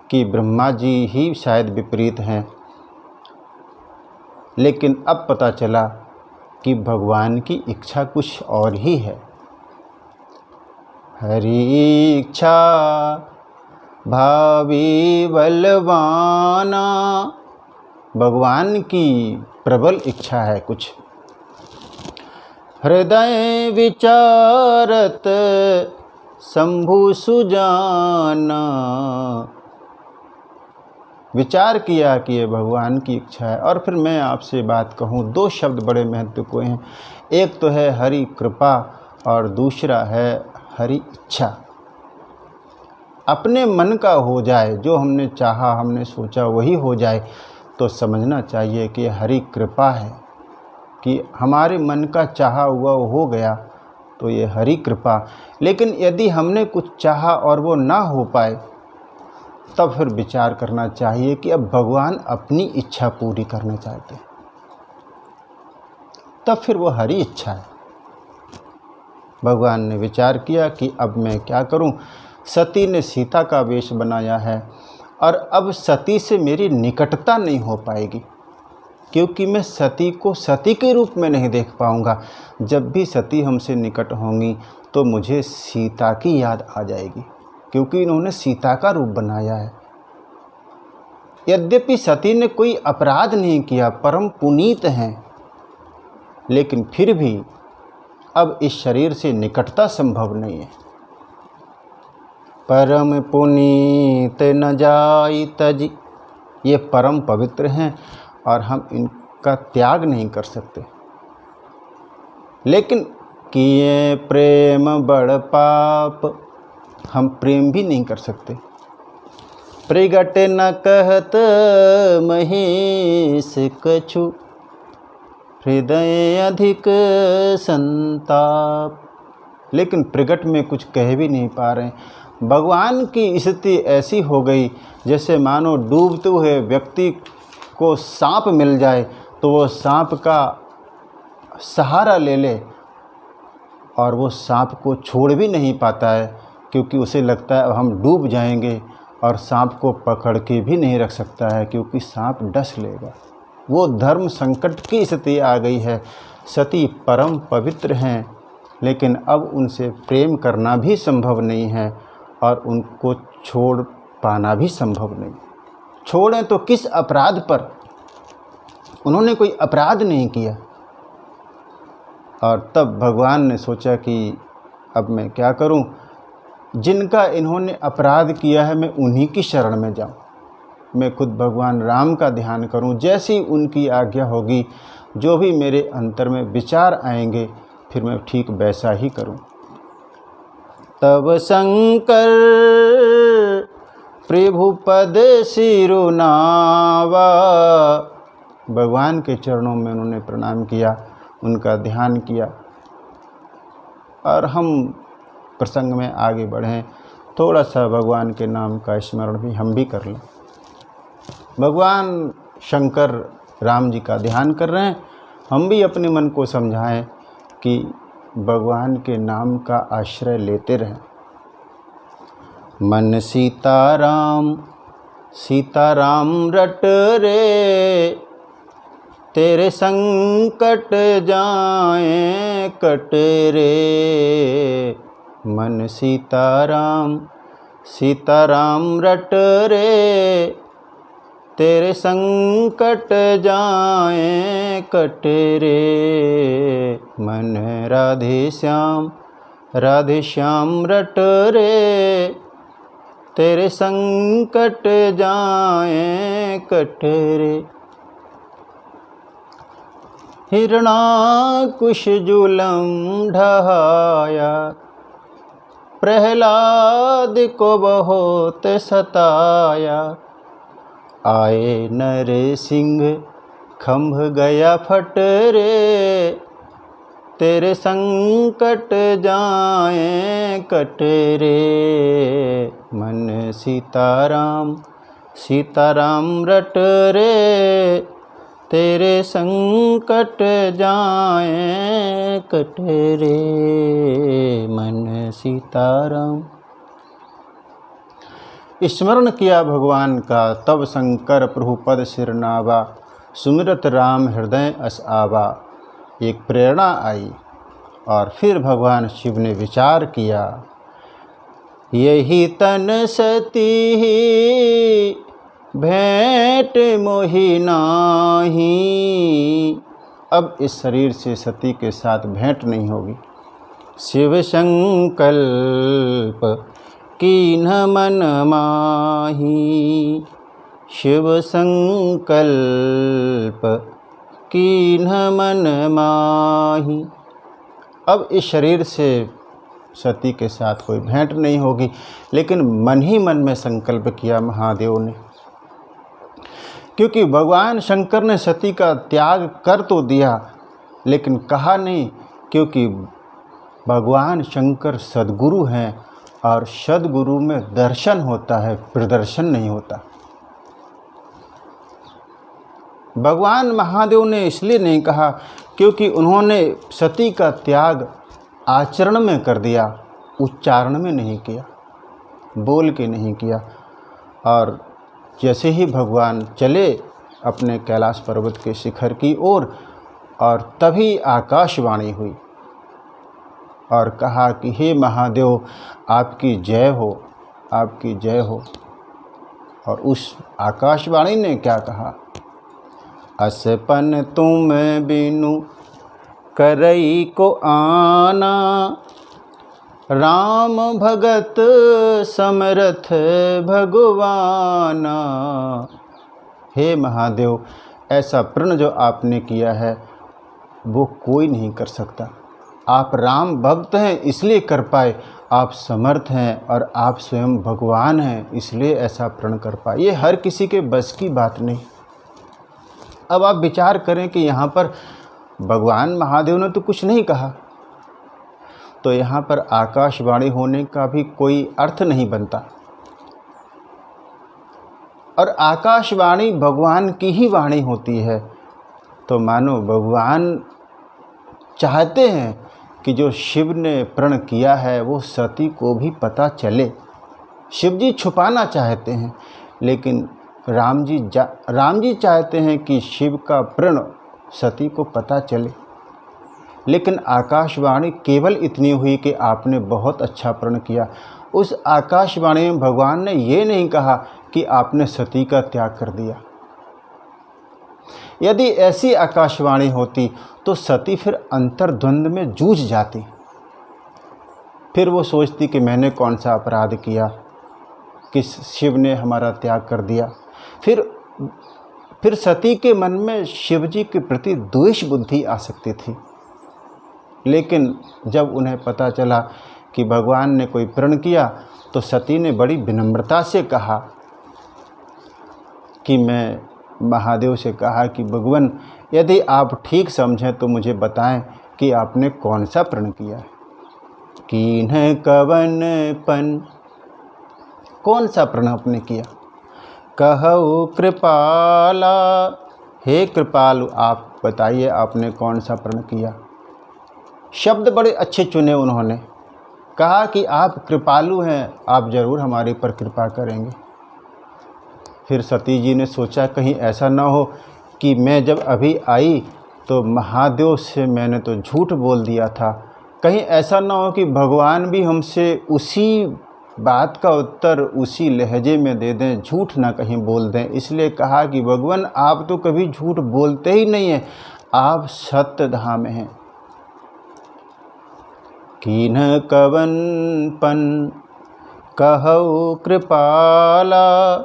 कि ब्रह्मा जी ही शायद विपरीत हैं, लेकिन अब पता चला कि भगवान की इच्छा कुछ और ही है। हरि इच्छा भावी बलवाना, भगवान की प्रबल इच्छा है कुछ। हृदय विचारत शंभु सुजाना, विचार किया कि ये भगवान की इच्छा है। और फिर मैं आपसे बात कहूँ, दो शब्द बड़े महत्व के हैं। एक तो है हरि कृपा और दूसरा है हरि इच्छा। अपने मन का हो जाए, जो हमने चाहा, हमने सोचा वही हो जाए, तो समझना चाहिए कि हरि कृपा है कि हमारे मन का चाहा हुआ हो गया, तो ये हरि कृपा। लेकिन यदि हमने कुछ चाहा और वो ना हो पाए, तब फिर विचार करना चाहिए कि अब भगवान अपनी इच्छा पूरी करना चाहते हैं, तब फिर वो हरि इच्छा है। भगवान ने विचार किया कि अब मैं क्या करूं। सती ने सीता का वेश बनाया है और अब सती से मेरी निकटता नहीं हो पाएगी, क्योंकि मैं सती को सती के रूप में नहीं देख पाऊंगा। जब भी सती हमसे निकट होंगी तो मुझे सीता की याद आ जाएगी, क्योंकि इन्होंने सीता का रूप बनाया है। यद्यपि सती ने कोई अपराध नहीं किया, परम पुनीत हैं, लेकिन फिर भी अब इस शरीर से निकटता संभव नहीं है। परम पुनीत न जाई तजी, ये परम पवित्र हैं और हम इनका त्याग नहीं कर सकते। लेकिन किए प्रेम बड़ पाप, हम प्रेम भी नहीं कर सकते। प्रगट न कहत महेश कछु, हृदय अधिक संताप, लेकिन प्रगट में कुछ कह भी नहीं पा रहे। भगवान की स्थिति ऐसी हो गई जैसे मानो डूबते हुए व्यक्ति को सांप मिल जाए तो वो सांप का सहारा ले ले, और वो सांप को छोड़ भी नहीं पाता है, क्योंकि उसे लगता है अब हम डूब जाएंगे, और सांप को पकड़ के भी नहीं रख सकता है क्योंकि सांप डस लेगा। वो धर्म संकट की स्थिति आ गई है। सती परम पवित्र हैं, लेकिन अब उनसे प्रेम करना भी संभव नहीं है और उनको छोड़ पाना भी संभव नहीं। छोड़ें तो किस अपराध पर? उन्होंने कोई अपराध नहीं किया। और तब भगवान ने सोचा कि अब मैं क्या करूं, जिनका इन्होंने अपराध किया है मैं उन्हीं की शरण में जाऊं, मैं खुद भगवान राम का ध्यान करूं। जैसी उनकी आज्ञा होगी, जो भी मेरे अंतर में विचार आएंगे, फिर मैं ठीक वैसा ही करूं। तब शंकर प्रभु पद सिरुनावा, भगवान के चरणों में उन्होंने प्रणाम किया, उनका ध्यान किया। और हम प्रसंग में आगे बढ़ें, थोड़ा सा भगवान के नाम का स्मरण भी हम भी कर लें। भगवान शंकर राम जी का ध्यान कर रहे हैं, हम भी अपने मन को समझाएं कि भगवान के नाम का आश्रय लेते रहें। मन सीताराम सीताराम रट रे, तेरे संकट जाएं कट रे। मन सीताराम सीताराम रट रे, तेरे संकट जाएं कट रे। मन राधे श्याम रट रे, तेरे संकट जाएं कट रे। हिरणाकुश जुलम ढहाया, प्रहलाद को बहुत सताया। आए नरसिंह खंभ गया फट रे, तेरे संकट जाएं कट रे। मन सीताराम सीताराम रट रे, तेरे संकट जाएं कट रे। मन सीताराम। स्मरण किया भगवान का, तब शंकर प्रभु पद सिरनावा। सुमिरत राम हृदय अस आवा, एक प्रेरणा आई। और फिर भगवान शिव ने विचार किया, यही तन सती भेंट मोहि नाही। अब इस शरीर से सती के साथ भेंट नहीं होगी। शिव संकल्प कीन्ह मन माही, शिव संकल्प कीन्ह मन माही। अब इस शरीर से सती के साथ कोई भेंट नहीं होगी, लेकिन मन ही मन में संकल्प किया महादेव ने। क्योंकि भगवान शंकर ने सती का त्याग कर तो दिया, लेकिन कहा नहीं, क्योंकि भगवान शंकर सद्गुरु हैं और सद्गुरु में दर्शन होता है, प्रदर्शन नहीं होता। भगवान महादेव ने इसलिए नहीं कहा क्योंकि उन्होंने सती का त्याग आचरण में कर दिया, उच्चारण में नहीं किया, बोल के नहीं किया। और जैसे ही भगवान चले अपने कैलाश पर्वत के शिखर की ओर, और तभी आकाशवाणी हुई और कहा कि हे महादेव, आपकी जय हो, आपकी जय हो। और उस आकाशवाणी ने क्या कहा, असपन तुम बिनु करई को आना, राम भगत समरथ भगवाना। हे महादेव, ऐसा प्रण जो आपने किया है वो कोई नहीं कर सकता। आप राम भक्त हैं इसलिए कर पाए, आप समर्थ हैं और आप स्वयं भगवान हैं इसलिए ऐसा प्रण कर पाए। ये हर किसी के बस की बात नहीं। अब आप विचार करें कि यहाँ पर भगवान महादेव ने तो कुछ नहीं कहा, तो यहाँ पर आकाशवाणी होने का भी कोई अर्थ नहीं बनता। और आकाशवाणी भगवान की ही वाणी होती है, तो मानो भगवान चाहते हैं कि जो शिव ने प्रण किया है वो सती को भी पता चले। शिव जी छुपाना चाहते हैं, लेकिन राम जी चाहते हैं कि शिव का प्रण सती को पता चले। लेकिन आकाशवाणी केवल इतनी हुई कि आपने बहुत अच्छा प्रण किया। उस आकाशवाणी में भगवान ने ये नहीं कहा कि आपने सती का त्याग कर दिया। यदि ऐसी आकाशवाणी होती तो सती फिर अंतर्द्वंद में जूझ जाती। फिर वो सोचती कि मैंने कौन सा अपराध किया कि शिव ने हमारा त्याग कर दिया। फिर सती के मन में शिव जी के प्रति द्वेष बुद्धि आ सकती थी। लेकिन जब उन्हें पता चला कि भगवान ने कोई प्रण किया, तो सती ने बड़ी विनम्रता से कहा कि मैं महादेव से कहा कि भगवान, यदि आप ठीक समझें तो मुझे बताएं कि आपने कौन सा प्रण किया है। कीन्ह कवन पन, कौन सा प्रण आपने किया। कहु कृपाला, हे कृपालु आप बताइए आपने कौन सा प्रण किया। शब्द बड़े अच्छे चुने उन्होंने। कहा कि आप कृपालु हैं, आप ज़रूर हमारे पर कृपा करेंगे। फिर सती जी ने सोचा कहीं ऐसा ना हो कि मैं जब अभी आई तो महादेव से मैंने तो झूठ बोल दिया था, कहीं ऐसा ना हो कि भगवान भी हमसे उसी बात का उत्तर उसी लहजे में दे दें, झूठ ना कहीं बोल दें। इसलिए कहा कि भगवान आप तो कभी झूठ बोलते ही नहीं हैं, आप सत्य धाम हैं। कीन्ह कवन पन कहु कृपाला,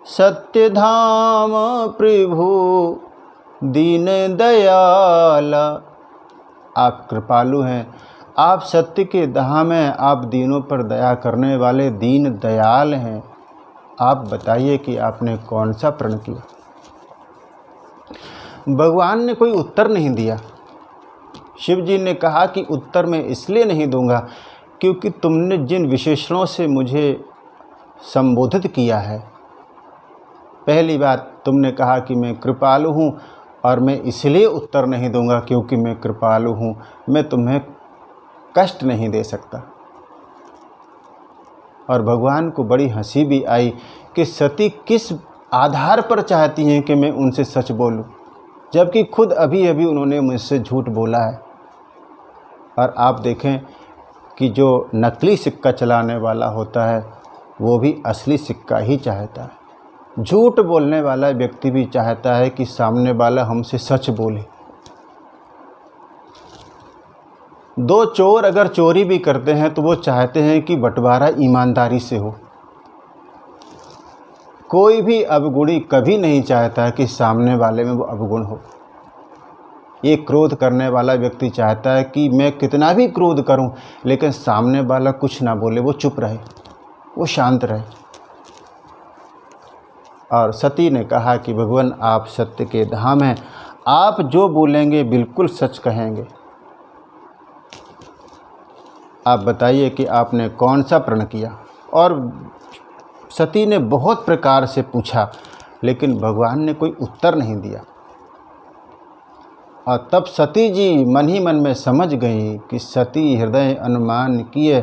सत्य धाम प्रभु दीन दयाला। आप कृपालु हैं, आप सत्य के धाम हैं, आप दीनों पर दया करने वाले दीन दयाल हैं। आप बताइए कि आपने कौन सा प्रण किया। भगवान ने कोई उत्तर नहीं दिया। शिव जी ने कहा कि उत्तर मैं इसलिए नहीं दूंगा क्योंकि तुमने जिन विशेषणों से मुझे संबोधित किया है। पहली बात, तुमने कहा कि मैं कृपालु हूँ, और मैं इसलिए उत्तर नहीं दूंगा क्योंकि मैं कृपालु हूँ, मैं तुम्हें कष्ट नहीं दे सकता। और भगवान को बड़ी हंसी भी आई कि सती किस आधार पर चाहती हैं कि मैं उनसे सच बोलूं, जबकि खुद अभी अभी उन्होंने मुझसे झूठ बोला है। और आप देखें कि जो नकली सिक्का चलाने वाला होता है वो भी असली सिक्का ही चाहता है। झूठ बोलने वाला व्यक्ति भी चाहता है कि सामने वाला हमसे सच बोले। दो चोर अगर चोरी भी करते हैं तो वो चाहते हैं कि बंटवारा ईमानदारी से हो। कोई भी अवगुणी कभी नहीं चाहता कि सामने वाले में वो अवगुण हो। ये क्रोध करने वाला व्यक्ति चाहता है कि मैं कितना भी क्रोध करूं लेकिन सामने वाला कुछ ना बोले, वो चुप रहे, वो शांत रहे। और सती ने कहा कि भगवान आप सत्य के धाम हैं, आप जो बोलेंगे बिल्कुल सच कहेंगे। आप बताइए कि आपने कौन सा प्रण किया। और सती ने बहुत प्रकार से पूछा लेकिन भगवान ने कोई उत्तर नहीं दिया। और तब सती जी मन ही मन में समझ गई कि सती हृदय अनुमान किए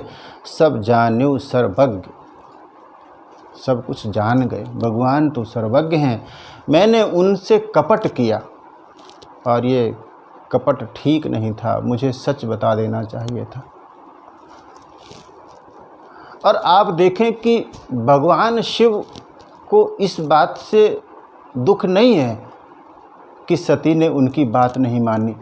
सब जान्यु सर्वज्ञ। सब कुछ जान गए, भगवान तो सर्वज्ञ हैं। मैंने उनसे कपट किया और ये कपट ठीक नहीं था, मुझे सच बता देना चाहिए था। और आप देखें कि भगवान शिव को इस बात से दुख नहीं है कि सती ने उनकी बात नहीं मानी।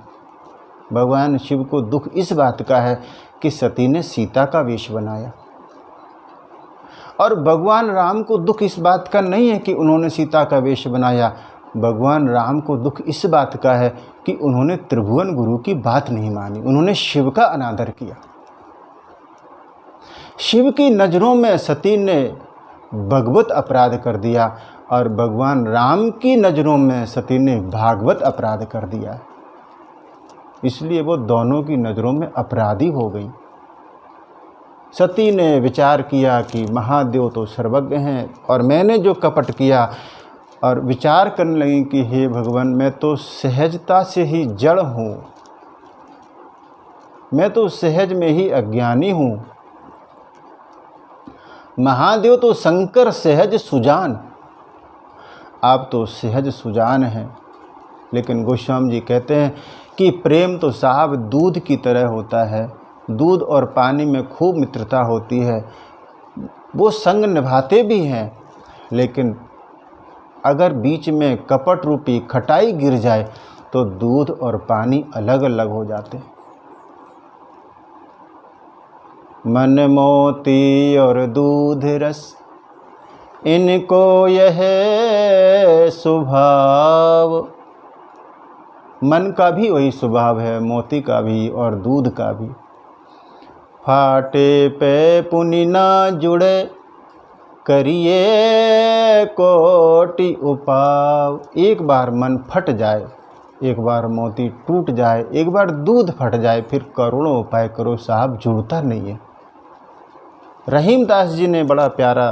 भगवान शिव को दुख इस बात का है कि सती ने सीता का वेश बनाया। और भगवान राम को दुख इस बात का नहीं है कि उन्होंने सीता का वेश बनाया। भगवान राम को दुख इस बात का है कि उन्होंने त्रिभुवन गुरु की बात नहीं मानी, उन्होंने शिव का अनादर किया। शिव की नज़रों में सती ने भगवत अपराध कर दिया और भगवान राम की नज़रों में सती ने भागवत अपराध कर दिया। इसलिए वो दोनों की नज़रों में अपराधी हो गई। सती ने विचार किया कि महादेव तो सर्वज्ञ हैं और मैंने जो कपट किया, और विचार करने लगी कि हे भगवान, मैं तो सहजता से ही जड़ हूँ, मैं तो सहज में ही अज्ञानी हूँ। महादेव तो शंकर सहज सुजान, आप तो सहज सुजान हैं। लेकिन गोस्वामी जी कहते हैं कि प्रेम तो साहब दूध की तरह होता है, दूध और पानी में खूब मित्रता होती है, वो संग निभाते भी हैं, लेकिन अगर बीच में कपट रूपी खटाई गिर जाए तो दूध और पानी अलग अलग हो जाते हैं। मन मोती और दूध रस इनको यह स्वभाव। मन का भी वही स्वभाव है, मोती का भी और दूध का भी। फाटे पे पुनि ना जुड़े करिए कोटि उपाव। एक बार मन फट जाए, एक बार मोती टूट जाए, एक बार दूध फट जाए, फिर करोड़ों उपाय करो साहब, जुड़ता नहीं है। रहीमदास जी ने बड़ा प्यारा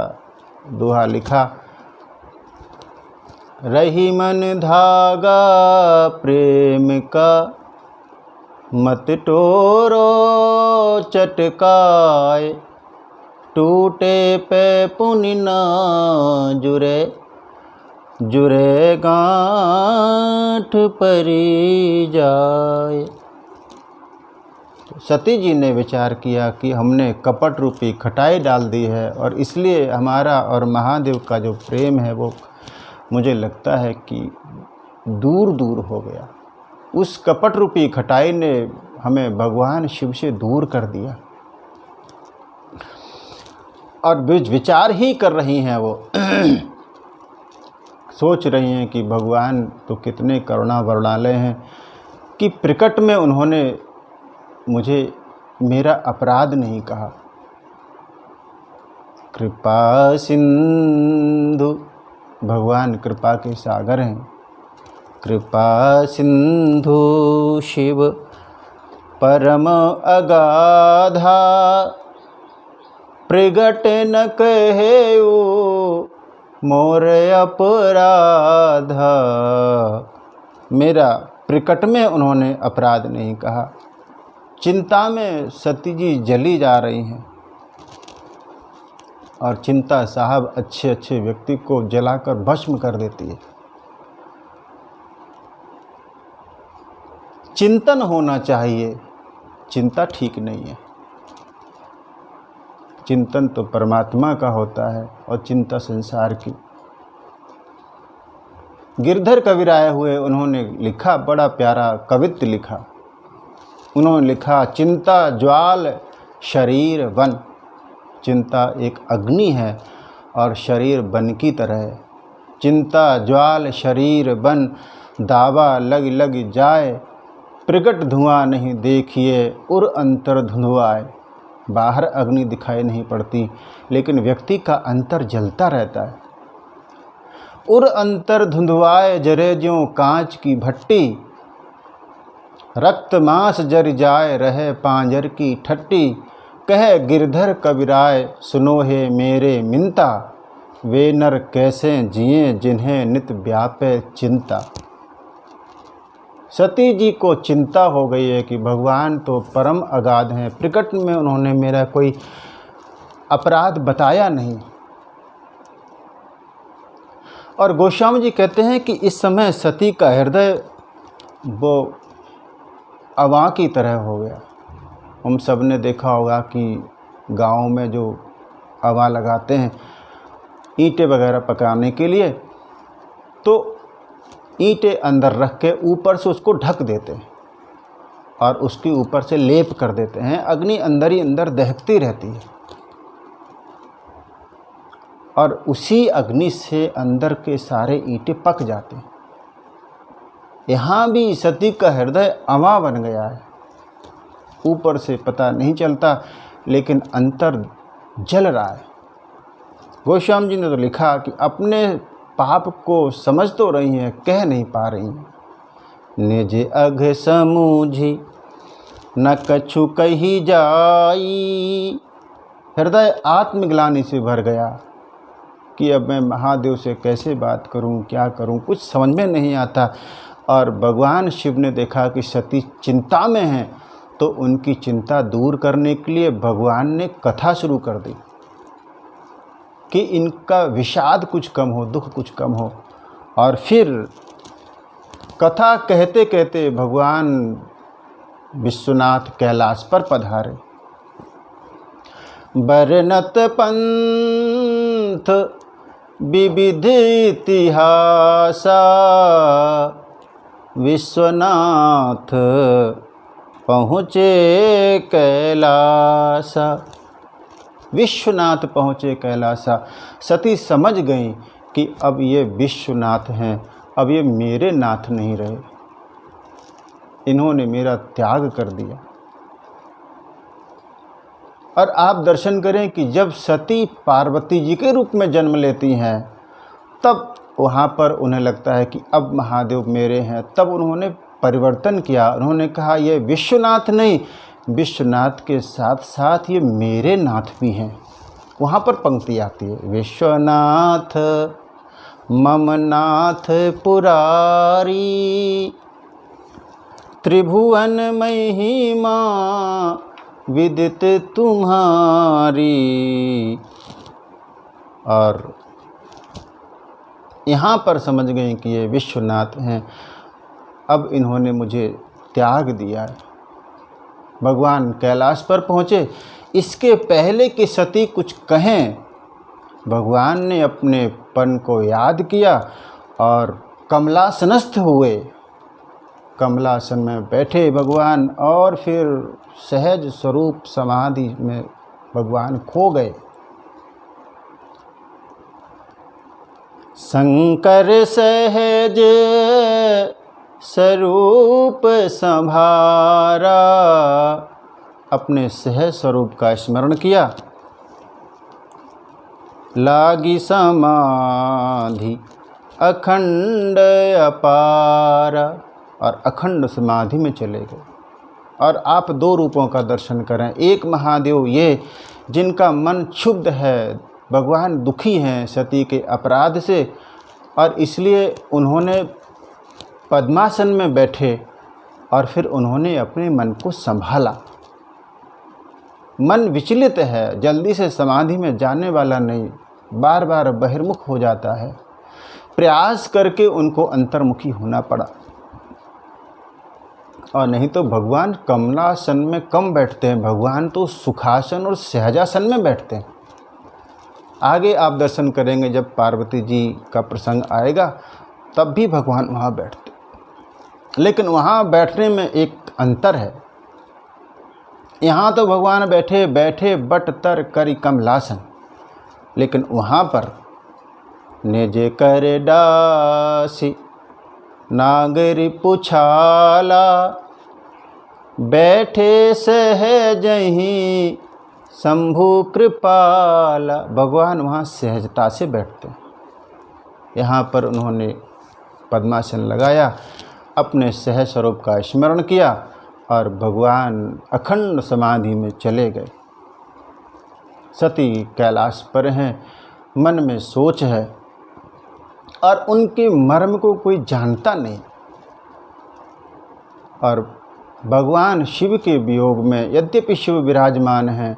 दोहा लिखा, रही मन धागा प्रेम का, मत टोरो चटकाए, टूटे पे पुनि ना जुरे, जुरे गांठ परी जाए। सती जी ने विचार किया कि हमने कपट रूपी खटाई डाल दी है और इसलिए हमारा और महादेव का जो प्रेम है वो मुझे लगता है कि दूर दूर हो गया। उस कपट रूपी खटाई ने हमें भगवान शिव से दूर कर दिया। और विचार ही कर रही हैं वो सोच रही हैं कि भगवान तो कितने करुणा वरुणालय हैं कि प्रकट में उन्होंने मुझे मेरा अपराध नहीं कहा। कृपा सिंधु, भगवान कृपा के सागर हैं। कृपा सिंधु शिव परम अगाधा, प्रगट न कहेऊ मोर अपराधा। मेरा प्रकट में उन्होंने अपराध नहीं कहा। चिंता में सती जी जली जा रही हैं और चिंता साहब अच्छे अच्छे व्यक्ति को जलाकर भस्म कर देती है। चिंतन होना चाहिए, चिंता ठीक नहीं है। चिंतन तो परमात्मा का होता है और चिंता संसार की। गिरधर कविराय हुए, उन्होंने लिखा, बड़ा प्यारा कवित्व लिखा। उन्होंने लिखा, चिंता ज्वाल शरीर वन। चिंता एक अग्नि है और शरीर वन की तरह है। चिंता ज्वाल शरीर वन, दावा लग लग जाए, प्रगट धुआं नहीं देखिए, उर अंतर धुंधुआए। बाहर अग्नि दिखाई नहीं पड़ती, लेकिन व्यक्ति का अंतर जलता रहता है। उर अंतर धुंधुआए, जरे ज्यों कांच की भट्टी, रक्त मांस जर जाए, रहे पांजर की ठट्टी। कह गिरधर कविराय, सुनो हे मेरे मिंता, वे नर कैसे जिए जिन्हें नित व्यापे चिंता। सती जी को चिंता हो गई है कि भगवान तो परम अगाध हैं, प्रकट में उन्होंने मेरा कोई अपराध बताया नहीं। और गोस्वामी जी कहते हैं कि इस समय सती का हृदय वो अवां की तरह हो गया। हम सब ने देखा होगा कि गाँव में जो अवां लगाते हैं ईंटें वगैरह पकाने के लिए, तो ईंटें अंदर रख के ऊपर से उसको ढक देते हैं और उसके ऊपर से लेप कर देते हैं। अग्नि अंदर ही अंदर दहकती रहती है और उसी अग्नि से अंदर के सारे ईंटें पक जाते हैं। यहाँ भी सती का हृदय अवां बन गया है। ऊपर से पता नहीं चलता, लेकिन अंतर जल रहा है। गोस्वामी जी ने तो लिखा कि अपने पाप को समझ तो रही हैं, कह नहीं पा रही हैं। निज अघ समूझी न कछु कही जाई। हृदय आत्मग्लानि से भर गया कि अब मैं महादेव से कैसे बात करूं, क्या करूं, कुछ समझ में नहीं आता। और भगवान शिव ने देखा कि सती चिंता में हैं, तो उनकी चिंता दूर करने के लिए भगवान ने कथा शुरू कर दी कि इनका विषाद कुछ कम हो, दुख कुछ कम हो। और फिर कथा कहते कहते भगवान विश्वनाथ कैलाश पर पधारे। बरनत पंथ विविध इतिहासा, विश्वनाथ पहुँचे कैलासा। विश्वनाथ पहुँचे कैलासा। सती समझ गई कि अब ये विश्वनाथ हैं, अब ये मेरे नाथ नहीं रहे, इन्होंने मेरा त्याग कर दिया। और आप दर्शन करें कि जब सती पार्वती जी के रूप में जन्म लेती हैं, तब वहाँ पर उन्हें लगता है कि अब महादेव मेरे हैं। तब उन्होंने परिवर्तन किया, उन्होंने कहा ये विश्वनाथ नहीं, विश्वनाथ के साथ साथ ये मेरे नाथ भी हैं। वहाँ पर पंक्ति आती है, विश्वनाथ मम नाथ पुरारी, त्रिभुवन महिमा विदित तुम्हारी। और यहाँ पर समझ गए कि ये विश्वनाथ हैं, अब इन्होंने मुझे त्याग दिया है। भगवान कैलाश पर पहुँचे। इसके पहले कि सती कुछ कहें, भगवान ने अपने पन को याद किया और कमलासनस्थ हुए। कमलासन में बैठे भगवान और फिर सहज स्वरूप समाधि में भगवान खो गए। शंकर सहज स्वरूप संभारा, अपने सहज स्वरूप का स्मरण किया। लागी समाधि अखंड अपार, और अखंड समाधि में चले गए। और आप दो रूपों का दर्शन करें। एक महादेव ये जिनका मन क्षुब्ध है, भगवान दुखी हैं सती के अपराध से, और इसलिए उन्होंने पद्मासन में बैठे और फिर उन्होंने अपने मन को संभाला। मन विचलित है, जल्दी से समाधि में जाने वाला नहीं, बार बार बहिर्मुख हो जाता है। प्रयास करके उनको अंतर्मुखी होना पड़ा, और नहीं तो भगवान कमलासन में कम बैठते हैं, भगवान तो सुखासन और सहजासन में बैठते हैं। आगे आप दर्शन करेंगे, जब पार्वती जी का प्रसंग आएगा तब भी भगवान वहाँ बैठते, लेकिन वहाँ बैठने में एक अंतर है। यहाँ तो भगवान बैठे बैठे बट तर करी कमलासन, लेकिन वहाँ पर नेजे करे डासी नागरी पुछाला, बैठे सहजहि शंभु कृपाला। भगवान वहाँ सहजता से बैठते हैं। यहाँ पर उन्होंने पद्मासन लगाया, अपने सहज स्वरूप का स्मरण किया और भगवान अखंड समाधि में चले गए। सती कैलाश पर हैं, मन में सोच है और उनके मर्म को कोई जानता नहीं। और भगवान शिव के वियोग में, यद्यपि शिव विराजमान हैं,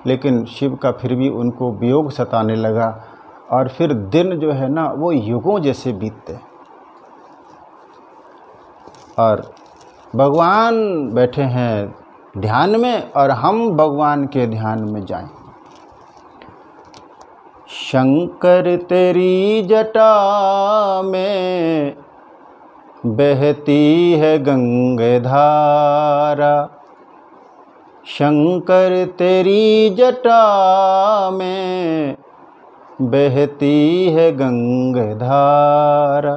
लेकिन शिव का फिर भी उनको वियोग सताने लगा, और फिर दिन जो है ना वो युगों जैसे बीतते। और भगवान बैठे हैं ध्यान में और हम भगवान के ध्यान में जाएं। शंकर तेरी जटा में बहती है गंगा धारा, शंकर तेरी जटा में बहती है गंगा धारा,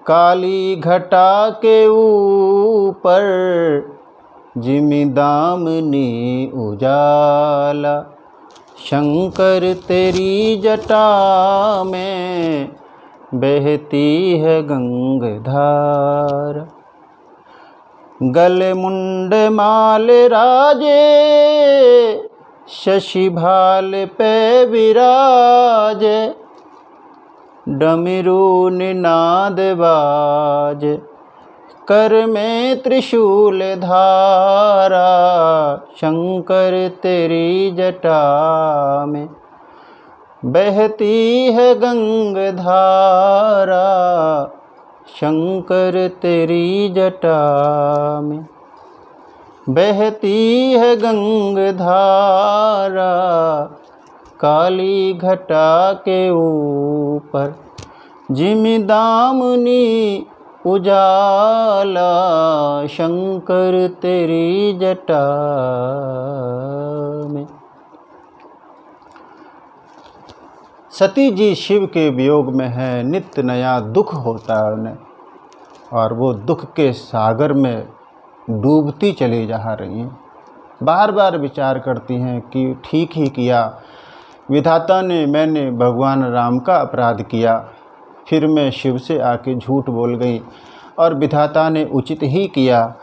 काली घटा के ऊपर जिमि दामनी उजाला, शंकर तेरी जटा में बहती है गंगा धारा, गले मुंड माल राजे शशि भाल पे विराजे, डमरू निनाद बाज कर में त्रिशूल धारा, शंकर तेरी जटा में बहती है गंगा धारा, शंकर तेरी जटा में बहती है गंगा धारा, काली घटा के ऊपर जिमि दामनी उजाला, शंकर तेरी जटा में। सती जी शिव के वियोग में है, नित्य नया दुख होता है उन्हें, और वो दुख के सागर में डूबती चली जा रही हैं। बार बार विचार करती हैं कि ठीक ही किया विधाता ने, मैंने भगवान राम का अपराध किया, फिर मैं शिव से आके झूठ बोल गई, और विधाता ने उचित ही किया,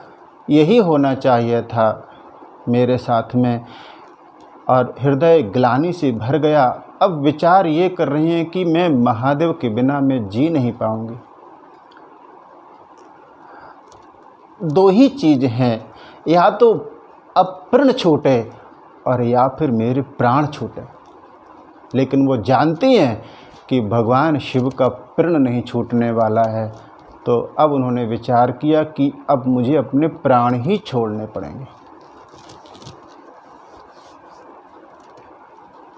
यही होना चाहिए था मेरे साथ में, और हृदय ग्लानि से भर गया। अब विचार ये कर रही हैं कि मैं महादेव के बिना मैं जी नहीं पाऊंगी। दो ही चीज़ हैं, या तो अब प्रण छूटे और या फिर मेरे प्राण छूटे। लेकिन वो जानती हैं कि भगवान शिव का प्रण नहीं छूटने वाला है, तो अब उन्होंने विचार किया कि अब मुझे अपने प्राण ही छोड़ने पड़ेंगे।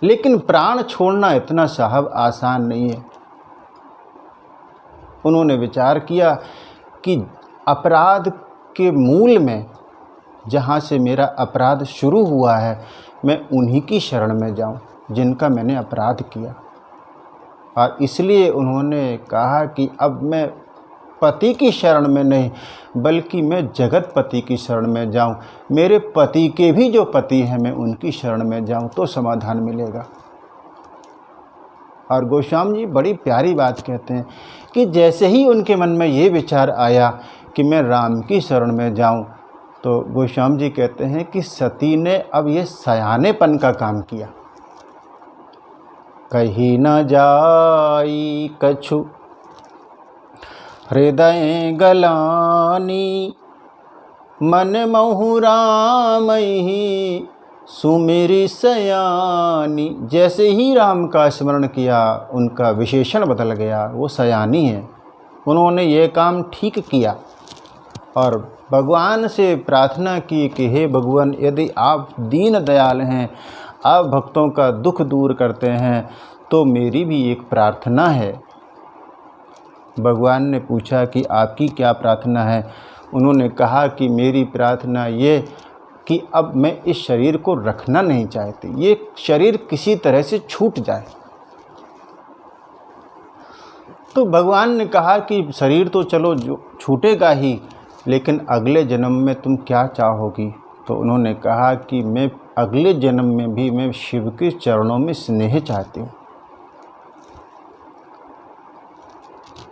लेकिन प्राण छोड़ना इतना साहब आसान नहीं है। उन्होंने विचार किया कि अपराध के मूल में, जहाँ से मेरा अपराध शुरू हुआ है, मैं उन्हीं की शरण में जाऊं जिनका मैंने अपराध किया। और इसलिए उन्होंने कहा कि अब मैं पति की शरण में नहीं, बल्कि मैं जगतपति की शरण में जाऊं, मेरे पति के भी जो पति हैं मैं उनकी शरण में जाऊं तो समाधान मिलेगा। और गोस्वामी जी बड़ी प्यारी बात कहते हैं कि जैसे ही उनके मन में ये विचार आया कि मैं राम की शरण में जाऊं, तो गोस्वामी जी कहते हैं कि सती ने अब ये सयानेपन का काम किया। कहीं न जाई कछु हृदय गलानी, मन महु राम ही सुमिरी सयानी। जैसे ही राम का स्मरण किया उनका विशेषण बदल गया, वो सयानी है। उन्होंने ये काम ठीक किया और भगवान से प्रार्थना की कि हे भगवान, यदि आप दीन दयाल हैं, आप भक्तों का दुख दूर करते हैं, तो मेरी भी एक प्रार्थना है। भगवान ने पूछा कि आपकी क्या प्रार्थना है? उन्होंने कहा कि मेरी प्रार्थना ये कि अब मैं इस शरीर को रखना नहीं चाहती, ये शरीर किसी तरह से छूट जाए। तो भगवान ने कहा कि शरीर तो चलो जो छूटेगा ही, लेकिन अगले जन्म में तुम क्या चाहोगी? तो उन्होंने कहा कि मैं अगले जन्म में भी मैं शिव के चरणों में स्नेह चाहती हूँ।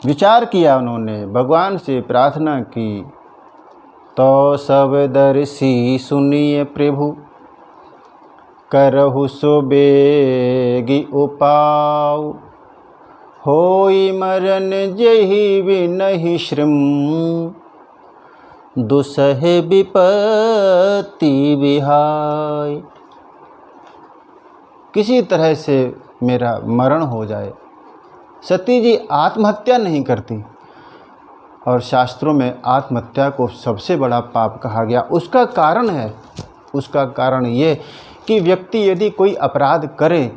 विचार किया उन्होंने, भगवान से प्रार्थना की। तो सब दर्शी सुनिए प्रभु, करहु सो बेगी उपाव। होई मरण जहि बिनहि श्रम, दुसह विपत्ति विहाय। किसी तरह से मेरा मरण हो जाए। सती जी आत्महत्या नहीं करती, और शास्त्रों में आत्महत्या को सबसे बड़ा पाप कहा गया। उसका कारण है, उसका कारण ये कि व्यक्ति यदि कोई अपराध करे,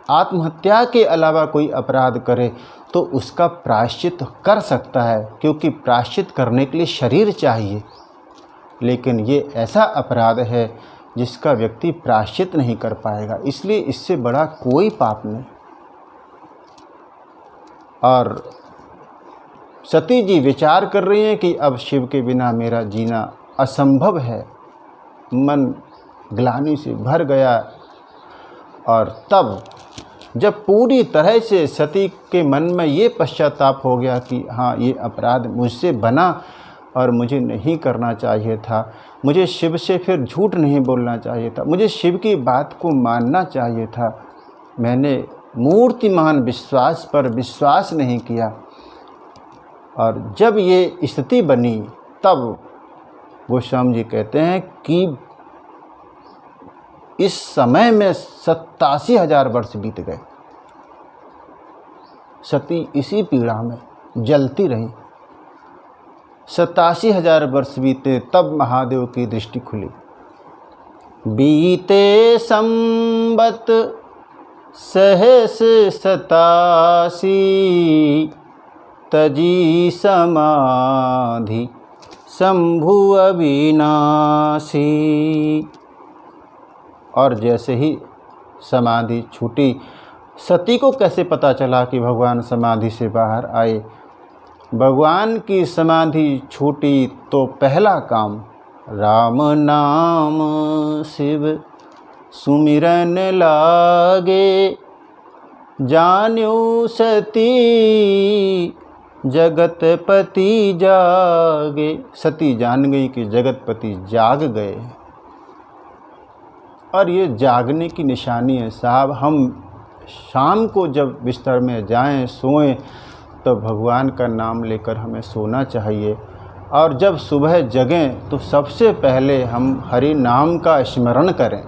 आत्महत्या के अलावा कोई अपराध करे, तो उसका प्रायश्चित कर सकता है, क्योंकि प्रायश्चित करने के लिए शरीर चाहिए। लेकिन ये ऐसा अपराध है जिसका व्यक्ति प्रायश्चित नहीं कर पाएगा, इसलिए इससे बड़ा कोई पाप नहीं। और सती जी विचार कर रही हैं कि अब शिव के बिना मेरा जीना असंभव है। मन ग्लानि से भर गया, और तब जब पूरी तरह से सती के मन में ये पश्चाताप हो गया कि हाँ, ये अपराध मुझसे बना और मुझे नहीं करना चाहिए था, मुझे शिव से फिर झूठ नहीं बोलना चाहिए था, मुझे शिव की बात को मानना चाहिए था, मैंने मूर्तिमान विश्वास पर विश्वास नहीं किया। और जब ये स्थिति बनी, तब गोस्वामी जी कहते हैं कि इस समय में 87,000 वर्ष बीत गए। सती इसी पीड़ा में जलती रही। 87,000 वर्ष बीते, तब महादेव की दृष्टि खुली। बीते संबत सहस 87, तजी समाधि शंभु अविनाशी। और जैसे ही समाधि छूटी, सती को कैसे पता चला कि भगवान समाधि से बाहर आए? भगवान की समाधि छूटी तो पहला काम राम नाम शिव सुमिरन लागे। जान्यो सती जगतपति जागे। सती जान गई कि जगतपति जाग गए, और ये जागने की निशानी है साहब। हम शाम को जब बिस्तर में जाएं, सोएं, तो भगवान का नाम लेकर हमें सोना चाहिए, और जब सुबह जगें तो सबसे पहले हम हरि नाम का स्मरण करें,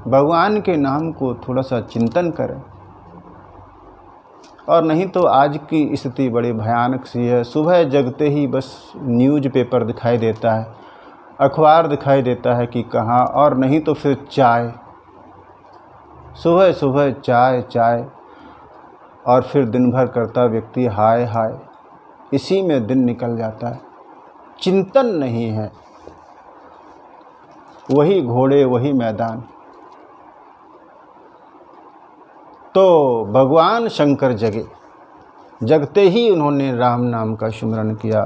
भगवान के नाम को थोड़ा सा चिंतन करें। और नहीं तो आज की स्थिति बड़ी भयानक सी है। सुबह जगते ही बस न्यूज़ पेपर दिखाई देता है, अखबार दिखाई देता है कि कहाँ, और नहीं तो फिर चाय, सुबह सुबह चाय चाय, और फिर दिन भर करता व्यक्ति हाय हाय, इसी में दिन निकल जाता है। चिंतन नहीं है, वही घोड़े वही मैदान। तो भगवान शंकर जगे, जगते ही उन्होंने राम नाम का सुमिरन किया।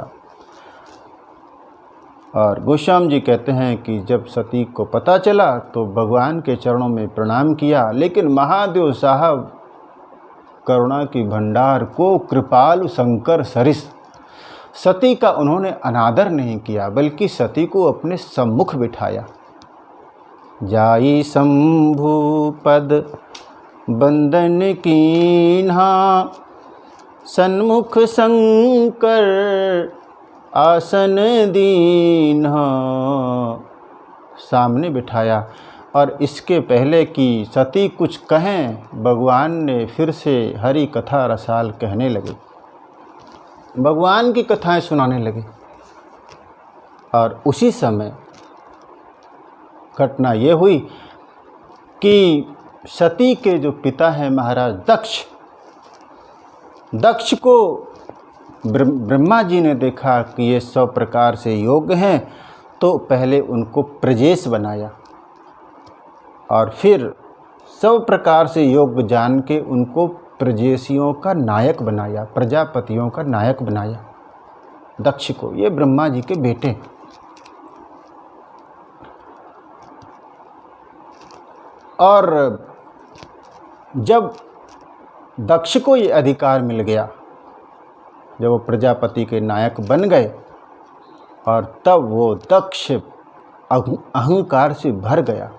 और गोस्वामी जी कहते हैं कि जब सती को पता चला तो भगवान के चरणों में प्रणाम किया, लेकिन महादेव साहब करुणा की भंडार को कृपालु शंकर सरिस, सती का उन्होंने अनादर नहीं किया, बल्कि सती को अपने सम्मुख बिठाया। जाई शंभु पद बंदन कीन्हा, सन्मुख शंकर आसन दीन सामने बिठाया। और इसके पहले कि सती कुछ कहें, भगवान ने फिर से हरि कथा रसाल कहने लगे, भगवान की कथाएं सुनाने लगे। और उसी समय घटना ये हुई कि सती के जो पिता हैं महाराज दक्ष को ब्रह्मा जी ने देखा कि ये 100 प्रकार से योग्य हैं, तो पहले उनको प्रजेश बनाया और फिर 100 प्रकार से योग्य जान के उनको प्रजेशियों का नायक बनाया, प्रजापतियों का नायक बनाया दक्ष को। ये ब्रह्मा जी के बेटे। और जब दक्ष को ये अधिकार मिल गया, जब वो प्रजापति के नायक बन गए, और तब वो दक्ष अहंकार से भर गया।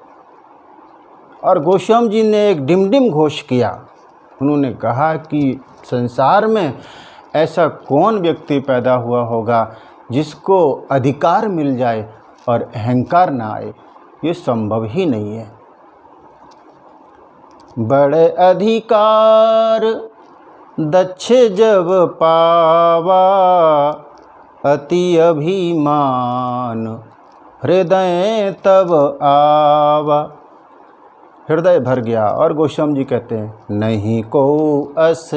और गोस्वामी जी ने एक डिमडिम घोष किया। उन्होंने कहा कि संसार में ऐसा कौन व्यक्ति पैदा हुआ होगा जिसको अधिकार मिल जाए और अहंकार ना आए, ये संभव ही नहीं है। बड़े अधिकार दक्ष जब पावा, अति अभिमान हृदय तब आवा। हृदय भर गया। और गोस्वामी जी कहते हैं, नहीं को अस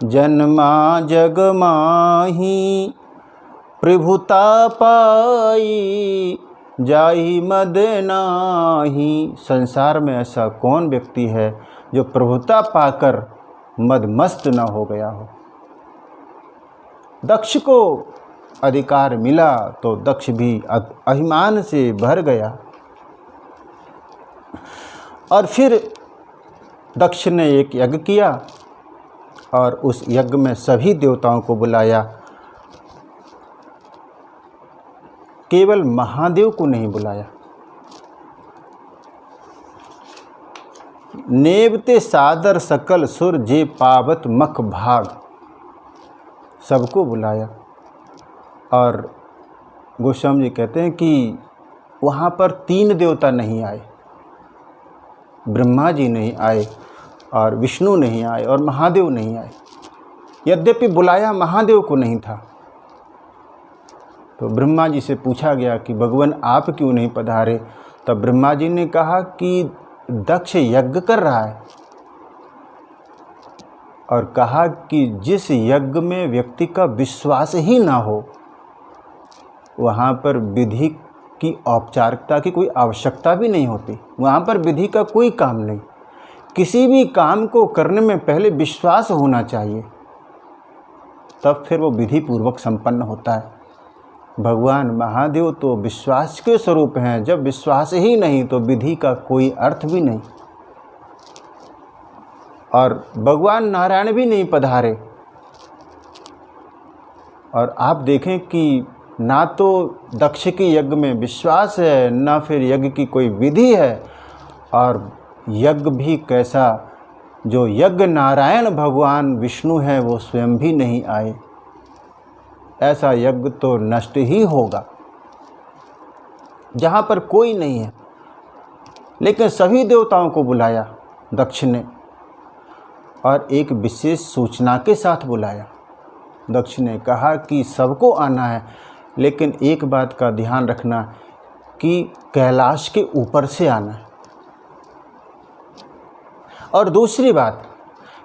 जन्मा जग माही, प्रभुता पाई जाहि मद नाही। संसार में ऐसा कौन व्यक्ति है जो प्रभुता पाकर मदमस्त न हो गया हो। दक्ष को अधिकार मिला तो दक्ष भी अभिमान से भर गया। और फिर दक्ष ने एक यज्ञ किया और उस यज्ञ में सभी देवताओं को बुलाया, केवल महादेव को नहीं बुलाया। नेवते सादर सकल सुर जे पावत मख भाग, सबको बुलाया। और गोस्वामी जी कहते हैं कि वहाँ पर 3 देवता नहीं आए, ब्रह्मा जी नहीं आए और विष्णु नहीं आए और महादेव नहीं आए। यद्यपि बुलाया महादेव को नहीं था। तो ब्रह्मा जी से पूछा गया कि भगवान आप क्यों नहीं पधारे। तब ब्रह्मा जी ने कहा कि दक्ष यज्ञ कर रहा है, और कहा कि जिस यज्ञ में व्यक्ति का विश्वास ही ना हो, वहाँ पर विधि की औपचारिकता की कोई आवश्यकता भी नहीं होती। वहाँ पर विधि का कोई काम नहीं। किसी भी काम को करने में पहले विश्वास होना चाहिए, तब फिर वो विधि पूर्वक संपन्न होता है। भगवान महादेव तो विश्वास के स्वरूप हैं। जब विश्वास ही नहीं तो विधि का कोई अर्थ भी नहीं। और भगवान नारायण भी नहीं पधारे। और आप देखें कि ना तो दक्ष के यज्ञ में विश्वास है, ना फिर यज्ञ की कोई विधि है। और यज्ञ भी कैसा, जो यज्ञ नारायण भगवान विष्णु हैं वो स्वयं भी नहीं आए। ऐसा यज्ञ तो नष्ट ही होगा जहाँ पर कोई नहीं है। लेकिन सभी देवताओं को बुलाया दक्ष ने, और एक विशेष सूचना के साथ बुलाया। दक्ष ने कहा कि सबको आना है, लेकिन एक बात का ध्यान रखना कि कैलाश के ऊपर से आना है। और दूसरी बात,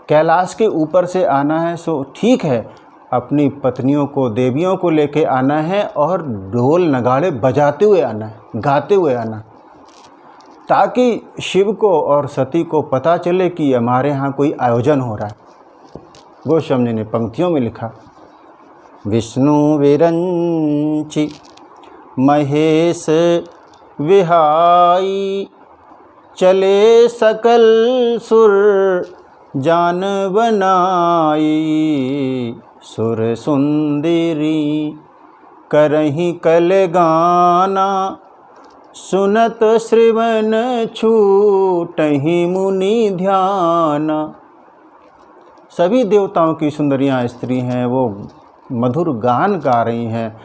कैलाश के ऊपर से आना है सो ठीक है, अपनी पत्नियों को, देवियों को लेके आना है और ढोल नगाड़े बजाते हुए आना है, गाते हुए आना, ताकि शिव को और सती को पता चले कि हमारे यहाँ कोई आयोजन हो रहा है। गोस्वामी जी ने पंक्तियों में लिखा, विष्णु विरंचि महेश विहाई, चले सकल सुर जान बनाई, सुर सुंदरी करही कल गाना, सुनत श्रवण छूटहि मुनि ध्याना। सभी देवताओं की सुंदरियाँ स्त्री हैं, वो मधुर गान गा रही हैं,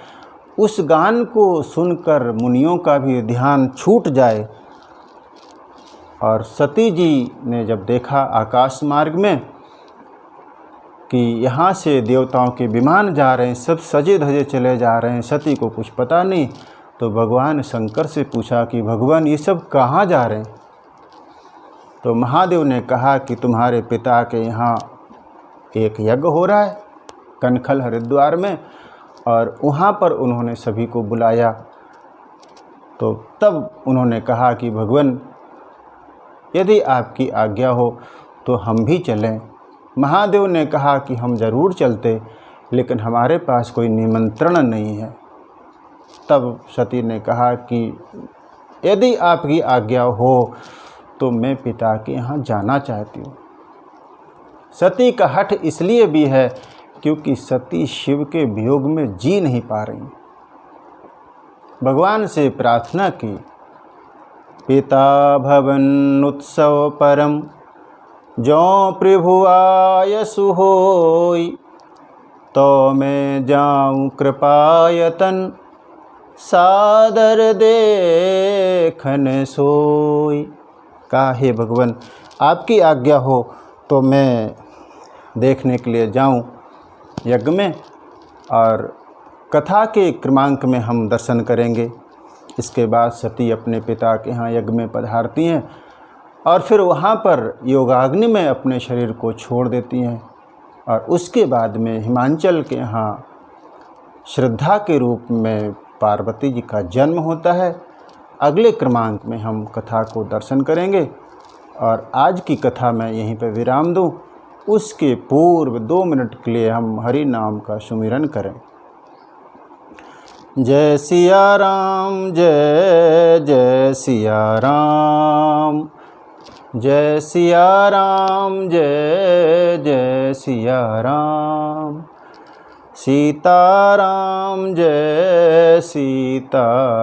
उस गान को सुनकर मुनियों का भी ध्यान छूट जाए। और सती जी ने जब देखा आकाश मार्ग में कि यहाँ से देवताओं के विमान जा रहे हैं, सब सजे धजे चले जा रहे हैं, सती को कुछ पता नहीं, तो भगवान शंकर से पूछा कि भगवान ये सब कहाँ जा रहे हैं? तो महादेव ने कहा कि तुम्हारे पिता के यहाँ एक यज्ञ हो रहा है कनखल हरिद्वार में, और वहाँ पर उन्होंने सभी को बुलाया। तो तब उन्होंने कहा कि भगवान यदि आपकी आज्ञा हो तो हम भी चलें। महादेव ने कहा कि हम ज़रूर चलते, लेकिन हमारे पास कोई निमंत्रण नहीं है। तब सती ने कहा कि यदि आपकी आज्ञा हो तो मैं पिता के यहाँ जाना चाहती हूँ। सती का हठ इसलिए भी है क्योंकि सती शिव के वियोग में जी नहीं पा रही। भगवान से प्रार्थना की, पिता भवन उत्सव परम जो प्रभु आयसु होई, तो मैं जाऊँ कृपायतन सादर देखन सोई। कहा, हे भगवान आपकी आज्ञा हो तो मैं देखने के लिए जाऊं यज्ञ में, और कथा के क्रमांक में हम दर्शन करेंगे। इसके बाद सती अपने पिता के यहाँ यज्ञ में पधारती हैं और फिर वहाँ पर योगाग्नि में अपने शरीर को छोड़ देती हैं। और उसके बाद में हिमांचल के यहाँ श्रद्धा के रूप में पार्वती जी का जन्म होता है। अगले क्रमांक में हम कथा को दर्शन करेंगे और आज की कथा मैं यहीं पर विराम दूं। उसके पूर्व 2 मिनट के लिए हम हरि नाम का सुमिरन करें। जय सिया राम, जय जय सिया राम, जय सिया राम, जय जय सिया राम, सीताराम जय सीताराम,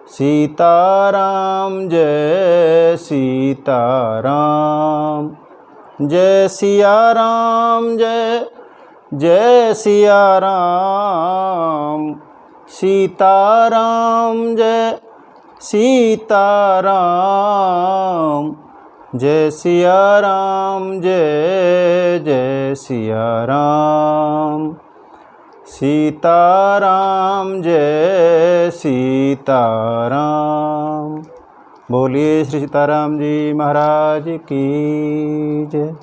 सीताराम जय सीताराम, जय सिया राम, जय जय सिया राम, सीताराम जय सीताराम, जय सिया राम, जय जय सिया राम, सीताराम जय सीताराम। बोलिए श्री सीताराम जी महाराज की जय।